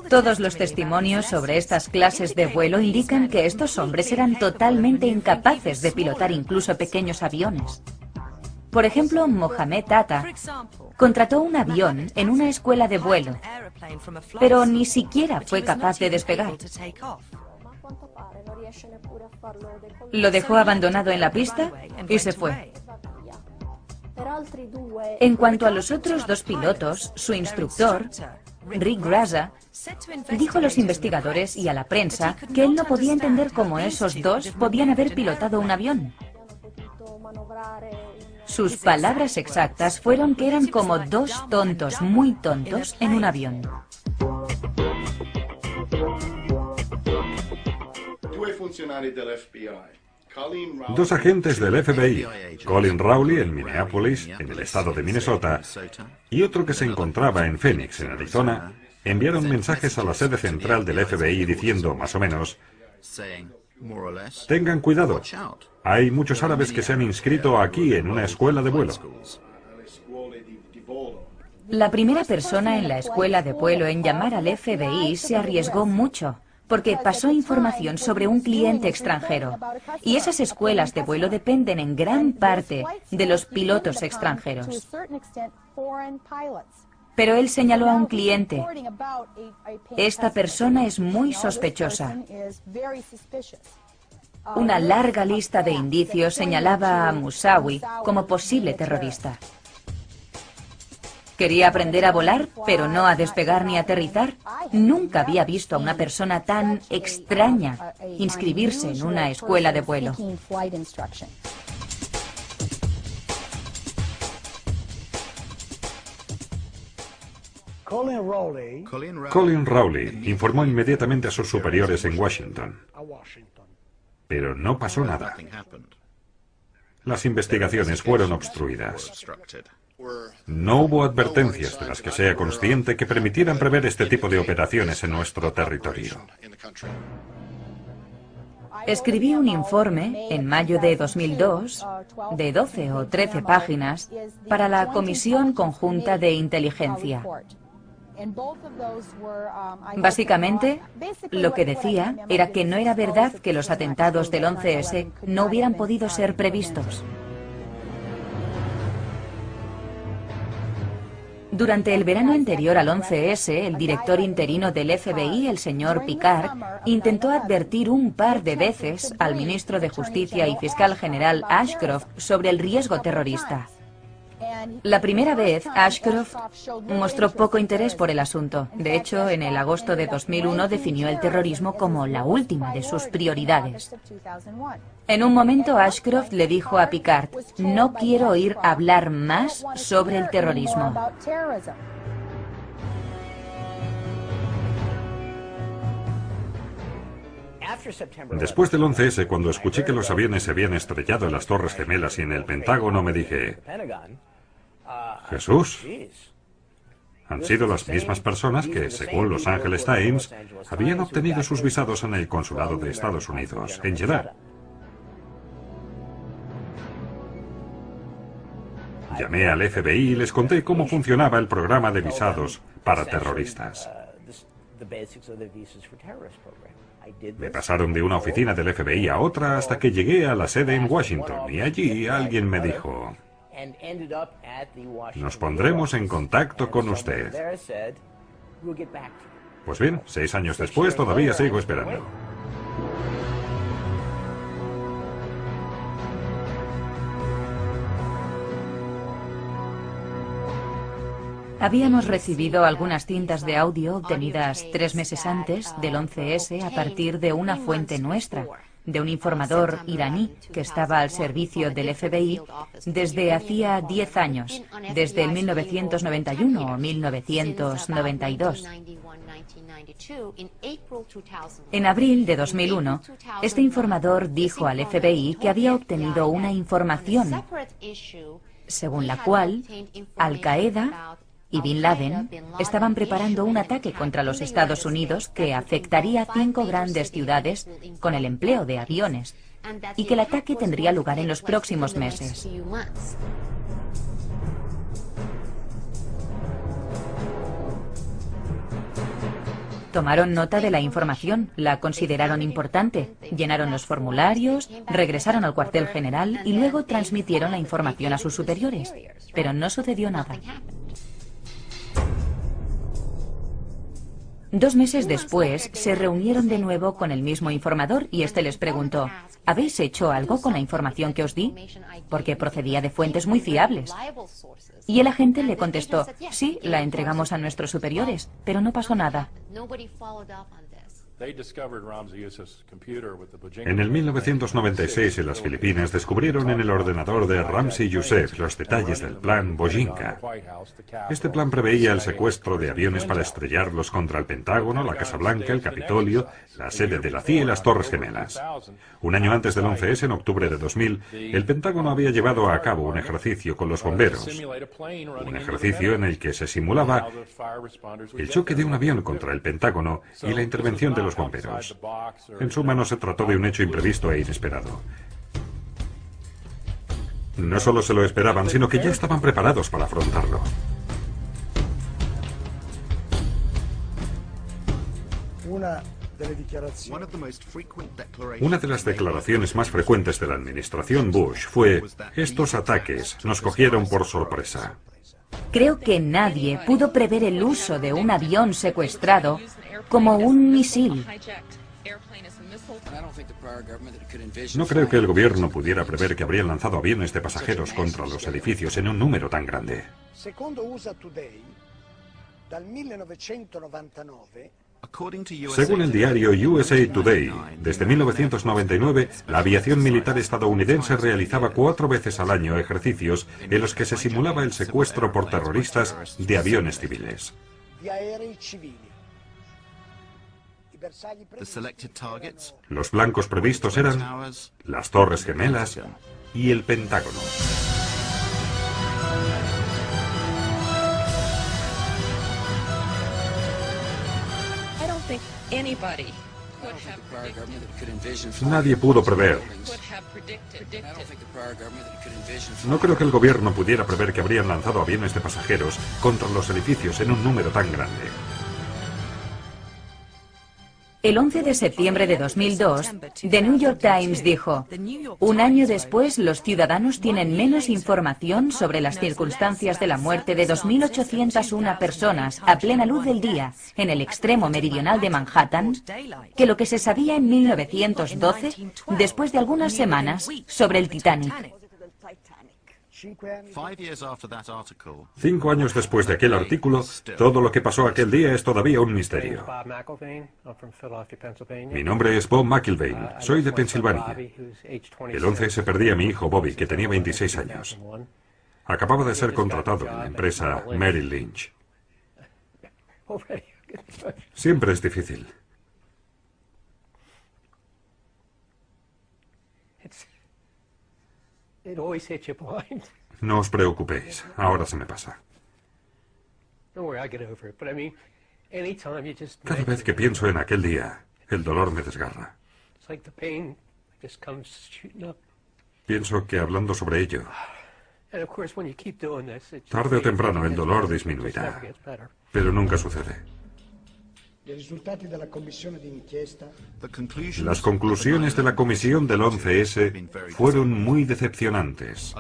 Todos los testimonios sobre estas clases de vuelo indican que estos hombres eran totalmente incapaces de pilotar incluso pequeños aviones. Por ejemplo, Mohamed Atta contrató un avión en una escuela de vuelo, pero ni siquiera fue capaz de despegar. Lo dejó abandonado en la pista y se fue. En cuanto a los otros 2 pilotos, su instructor, Rick Graza, dijo a los investigadores y a la prensa que él no podía entender cómo esos 2 podían haber pilotado un avión. Sus palabras exactas fueron que eran como 2 tontos muy tontos en un avión. Dos agentes del FBI, Colin Rowley en Minneapolis, en el estado de Minnesota, y otro que se encontraba en Phoenix, en Arizona, enviaron mensajes a la sede central del FBI diciendo, más o menos, Tengan cuidado. Hay muchos árabes que se han inscrito aquí en una escuela de vuelo. La primera persona en la escuela de vuelo en llamar al FBI se arriesgó mucho, porque pasó información sobre un cliente extranjero. Y esas escuelas de vuelo dependen en gran parte de los pilotos extranjeros. Pero él señaló a un cliente. Esta persona es muy sospechosa. Una larga lista de indicios señalaba a Musawi como posible terrorista. Quería aprender a volar, pero no a despegar ni aterrizar. Nunca había visto a una persona tan extraña inscribirse en una escuela de vuelo. Colin Rowley informó inmediatamente a sus superiores en Washington. Pero no pasó nada. Las investigaciones fueron obstruidas. No hubo advertencias de las que sea consciente que permitieran prever este tipo de operaciones en nuestro territorio. Escribí un informe en mayo de 2002, de 12 o 13 páginas, para la Comisión Conjunta de Inteligencia. Básicamente, lo que decía era que no era verdad que los atentados del 11S no hubieran podido ser previstos. Durante el verano anterior al 11S, el director interino del FBI, el señor Picard, intentó advertir un par de veces al ministro de Justicia y fiscal general Ashcroft sobre el riesgo terrorista. La primera vez, Ashcroft mostró poco interés por el asunto. De hecho, en el agosto de 2001 definió el terrorismo como la última de sus prioridades. En un momento, Ashcroft le dijo a Picard: "No quiero oír hablar más sobre el terrorismo". Después del 11S, cuando escuché que los aviones se habían estrellado en las Torres Gemelas y en el Pentágono, me dije: Jesús, han sido las mismas personas que, según Los Angeles Times, habían obtenido sus visados en el consulado de Estados Unidos, en Jeddah. Llamé al FBI y les conté cómo funcionaba el programa de visados para terroristas. Me pasaron de una oficina del FBI a otra hasta que llegué a la sede en Washington, y allí alguien me dijo: "Nos pondremos en contacto con usted". Pues bien, 6 años después todavía sigo esperando. Habíamos recibido algunas cintas de audio obtenidas 3 meses antes del 11S a partir de una fuente nuestra, de un informador iraní que estaba al servicio del FBI desde hacía 10 años, desde el 1991 o 1992. En abril de 2001, este informador dijo al FBI que había obtenido una información según la cual Al-Qaeda y Bin Laden estaban preparando un ataque contra los Estados Unidos que afectaría a 5 grandes ciudades con el empleo de aviones, y que el ataque tendría lugar en los próximos meses. Tomaron nota de la información, la consideraron importante, llenaron los formularios, regresaron al cuartel general y luego transmitieron la información a sus superiores. Pero no sucedió nada. 2 meses después, se reunieron de nuevo con el mismo informador y este les preguntó: ¿habéis hecho algo con la información que os di? Porque procedía de fuentes muy fiables. Y el agente le contestó: sí, la entregamos a nuestros superiores, pero no pasó nada. En el 1996, en las Filipinas, descubrieron en el ordenador de Ramzi Youssef los detalles del plan Bojinka. Este plan preveía el secuestro de aviones para estrellarlos contra el Pentágono, la Casa Blanca, el Capitolio, la sede de la CIA y las Torres Gemelas. Un año antes del 11S, en octubre de 2000, el Pentágono había llevado a cabo un ejercicio con los bomberos. Un ejercicio en el que se simulaba el choque de un avión contra el Pentágono y la intervención de los bomberos. En suma, no se trató de un hecho imprevisto e inesperado. No solo se lo esperaban, sino que ya estaban preparados para afrontarlo. Una de las declaraciones más frecuentes de la administración Bush fue: estos ataques nos cogieron por sorpresa. Creo que nadie pudo prever el uso de un avión secuestrado como un misil. No creo que el gobierno pudiera prever que habrían lanzado aviones de pasajeros contra los edificios en un número tan grande. Según el diario USA Today, desde 1999, la aviación militar estadounidense realizaba 4 veces al año ejercicios en los que se simulaba el secuestro por terroristas de aviones civiles. Los blancos previstos eran las Torres Gemelas y el Pentágono. Nadie pudo prever. No creo que el gobierno pudiera prever que habrían lanzado aviones de pasajeros contra los edificios en un número tan grande. El 11 de septiembre de 2002, The New York Times dijo: un año después, los ciudadanos tienen menos información sobre las circunstancias de la muerte de 2.801 personas a plena luz del día en el extremo meridional de Manhattan que lo que se sabía en 1912, después de algunas semanas, sobre el Titanic. 5 años después de aquel artículo, todo lo que pasó aquel día es todavía un misterio. Mi nombre es Bob McIlvaine, soy de Pensilvania. El 11 perdí a mi hijo Bobby, que tenía 26 años. Acababa de ser contratado en la empresa Merrill Lynch. Siempre es difícil. No os preocupéis, ahora se me pasa. Cada vez que pienso en aquel día, el dolor me desgarra. Pienso que hablando sobre ello, tarde o temprano el dolor disminuirá, pero nunca sucede. Las conclusiones de la comisión del 11S fueron muy decepcionantes.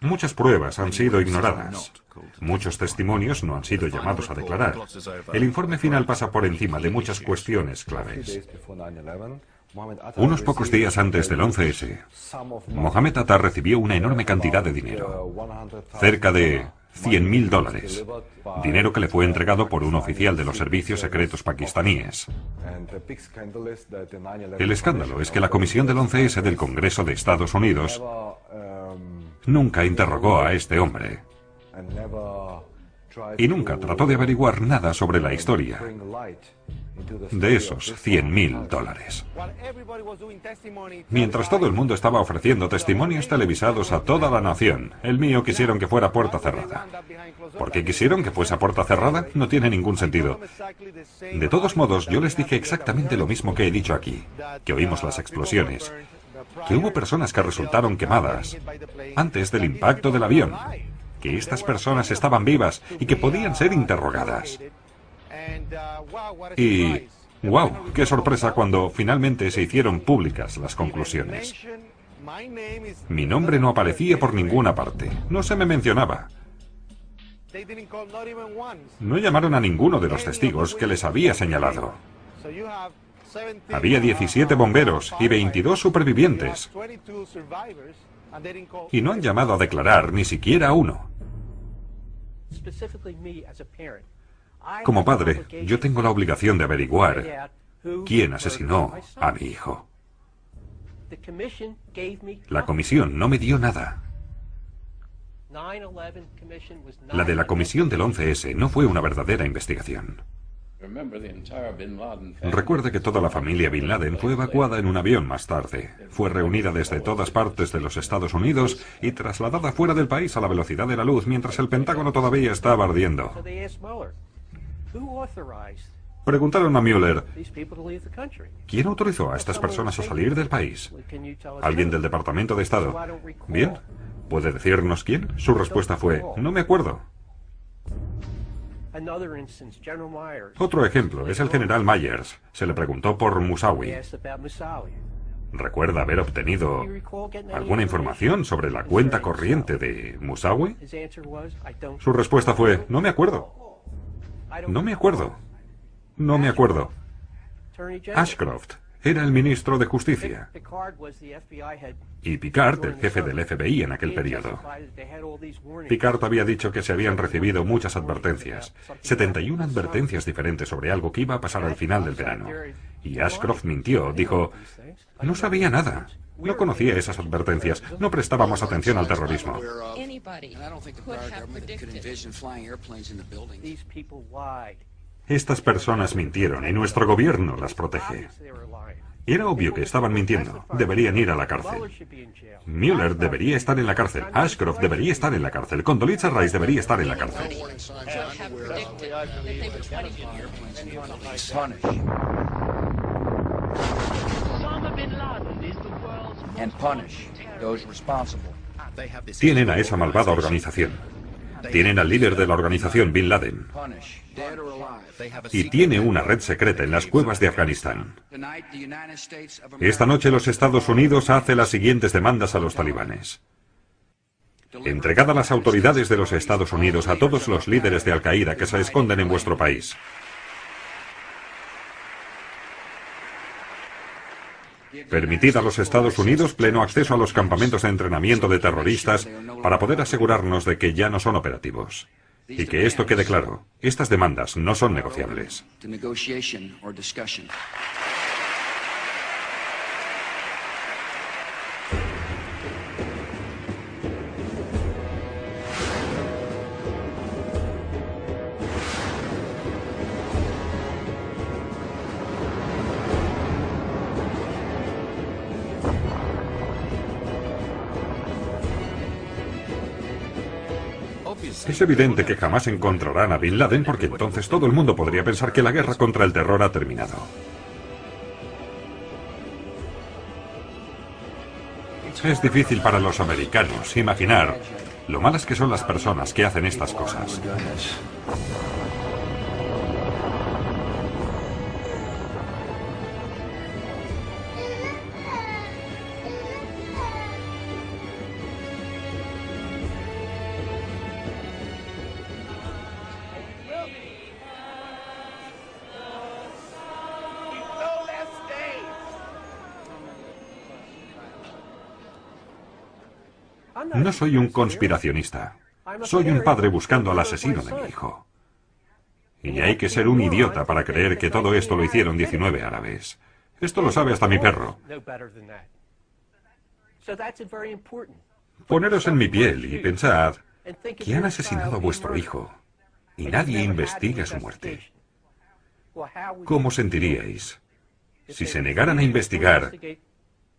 Muchas pruebas han sido ignoradas. Muchos testimonios no han sido llamados a declarar. El informe final pasa por encima de muchas cuestiones claves. Unos pocos días antes del 11S, Mohamed Atta recibió una enorme cantidad de dinero, cerca de $100.000, dinero que le fue entregado por un oficial de los servicios secretos pakistaníes. El escándalo es que la comisión del 11S del Congreso de Estados Unidos nunca interrogó a este hombre y nunca trató de averiguar nada sobre la historia de esos $100.000. Mientras todo el mundo estaba ofreciendo testimonios televisados a toda la nación, el mío quisieron que fuera puerta cerrada. ¿Por qué quisieron que fuese a puerta cerrada? No tiene ningún sentido. De todos modos, yo les dije exactamente lo mismo que he dicho aquí, que oímos las explosiones, que hubo personas que resultaron quemadas antes del impacto del avión, que estas personas estaban vivas y que podían ser interrogadas. Y, wow, qué sorpresa cuando finalmente se hicieron públicas las conclusiones. Mi nombre no aparecía por ninguna parte, no se me mencionaba. No llamaron a ninguno de los testigos que les había señalado. Había 17 bomberos y 22 supervivientes. Y no han llamado a declarar ni siquiera a uno. Como padre, yo tengo la obligación de averiguar quién asesinó a mi hijo. La comisión no me dio nada. La de la comisión del 11S no fue una verdadera investigación. Recuerde que toda la familia Bin Laden fue evacuada en un avión más tarde. Fue reunida desde todas partes de los Estados Unidos y trasladada fuera del país a la velocidad de la luz mientras el Pentágono todavía estaba ardiendo. Preguntaron a Mueller, ¿quién autorizó a estas personas a salir del país? ¿Alguien del Departamento de Estado? Bien, ¿puede decirnos quién? Su respuesta fue, no me acuerdo. Otro ejemplo es el general Myers. Se le preguntó por Musawi. ¿Recuerda haber obtenido alguna información sobre la cuenta corriente de Musawi? Su respuesta fue, no me acuerdo. No me acuerdo. No me acuerdo. Ashcroft era el ministro de Justicia y Picard el jefe del FBI en aquel periodo. Picard había dicho que se habían recibido muchas advertencias, 71 advertencias diferentes sobre algo que iba a pasar al final del verano. Y Ashcroft mintió, dijo, no sabía nada, no conocía esas advertencias, no prestábamos atención al terrorismo. Estas personas mintieron y nuestro gobierno las protege. Era obvio que estaban mintiendo. Deberían ir a la cárcel. Mueller debería estar en la cárcel. Ashcroft debería estar en la cárcel. Condoleezza Rice debería estar en la cárcel. Tienen a esa malvada organización. Tienen al líder de la organización, Bin Laden. Y tiene una red secreta en las cuevas de Afganistán. Esta noche los Estados Unidos hace las siguientes demandas a los talibanes. Entregad a las autoridades de los Estados Unidos a todos los líderes de Al-Qaeda que se esconden en vuestro país. Permitid a los Estados Unidos pleno acceso a los campamentos de entrenamiento de terroristas para poder asegurarnos de que ya no son operativos. Y que esto quede claro, estas demandas no son negociables. Es evidente que jamás encontrarán a Bin Laden porque entonces todo el mundo podría pensar que la guerra contra el terror ha terminado. Es difícil para los americanos imaginar lo malas que son las personas que hacen estas cosas. No soy un conspiracionista. Soy un padre buscando al asesino de mi hijo. Y hay que ser un idiota para creer que todo esto lo hicieron 19 árabes. Esto lo sabe hasta mi perro. Poneros en mi piel y pensad que han asesinado a vuestro hijo y nadie investiga su muerte. ¿Cómo sentiríais si se negaran a investigar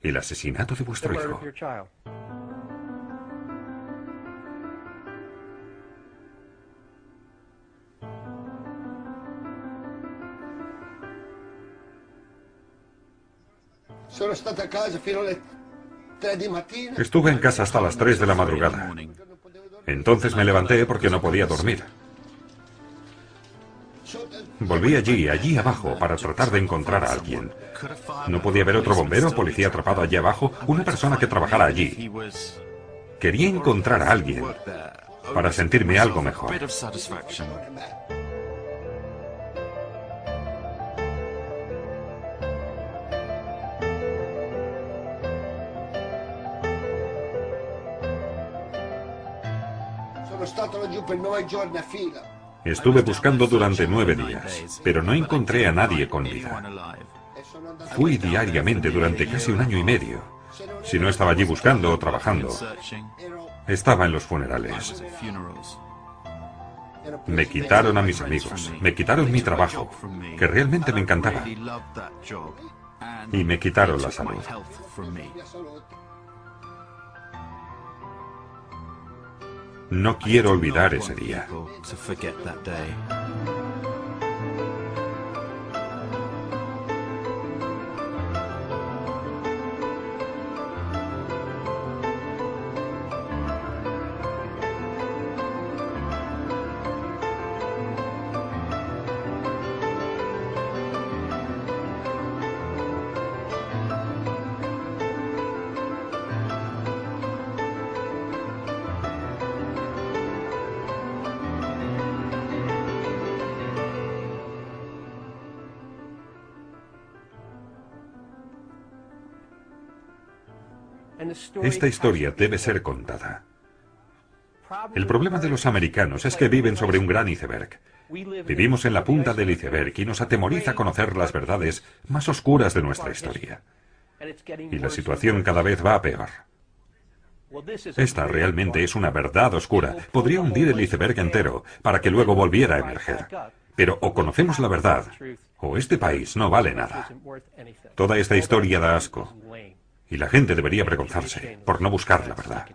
el asesinato de vuestro hijo? Estuve en casa hasta las 3 de la madrugada. Entonces me levanté porque no podía dormir. Volví allí abajo, para tratar de encontrar a alguien. ¿No podía haber otro bombero o policía atrapado allí abajo? Una persona que trabajara allí. Quería encontrar a alguien para sentirme algo mejor. Estuve buscando durante 9 días, pero no encontré a nadie con vida. Fui diariamente durante casi 1 año y medio. Si no estaba allí buscando o trabajando, estaba en los funerales. Me quitaron a mis amigos, me quitaron mi trabajo, que realmente me encantaba, y me quitaron la salud. No quiero olvidar ese día. Esta historia debe ser contada. El problema de los americanos es que viven sobre un gran iceberg. Vivimos en la punta del iceberg y nos atemoriza conocer las verdades más oscuras de nuestra historia. Y la situación cada vez va a peor. Esta realmente es una verdad oscura. Podría hundir el iceberg entero para que luego volviera a emerger. Pero o conocemos la verdad, o este país no vale nada. Toda esta historia da asco. Y la gente debería avergonzarse por no buscar la verdad.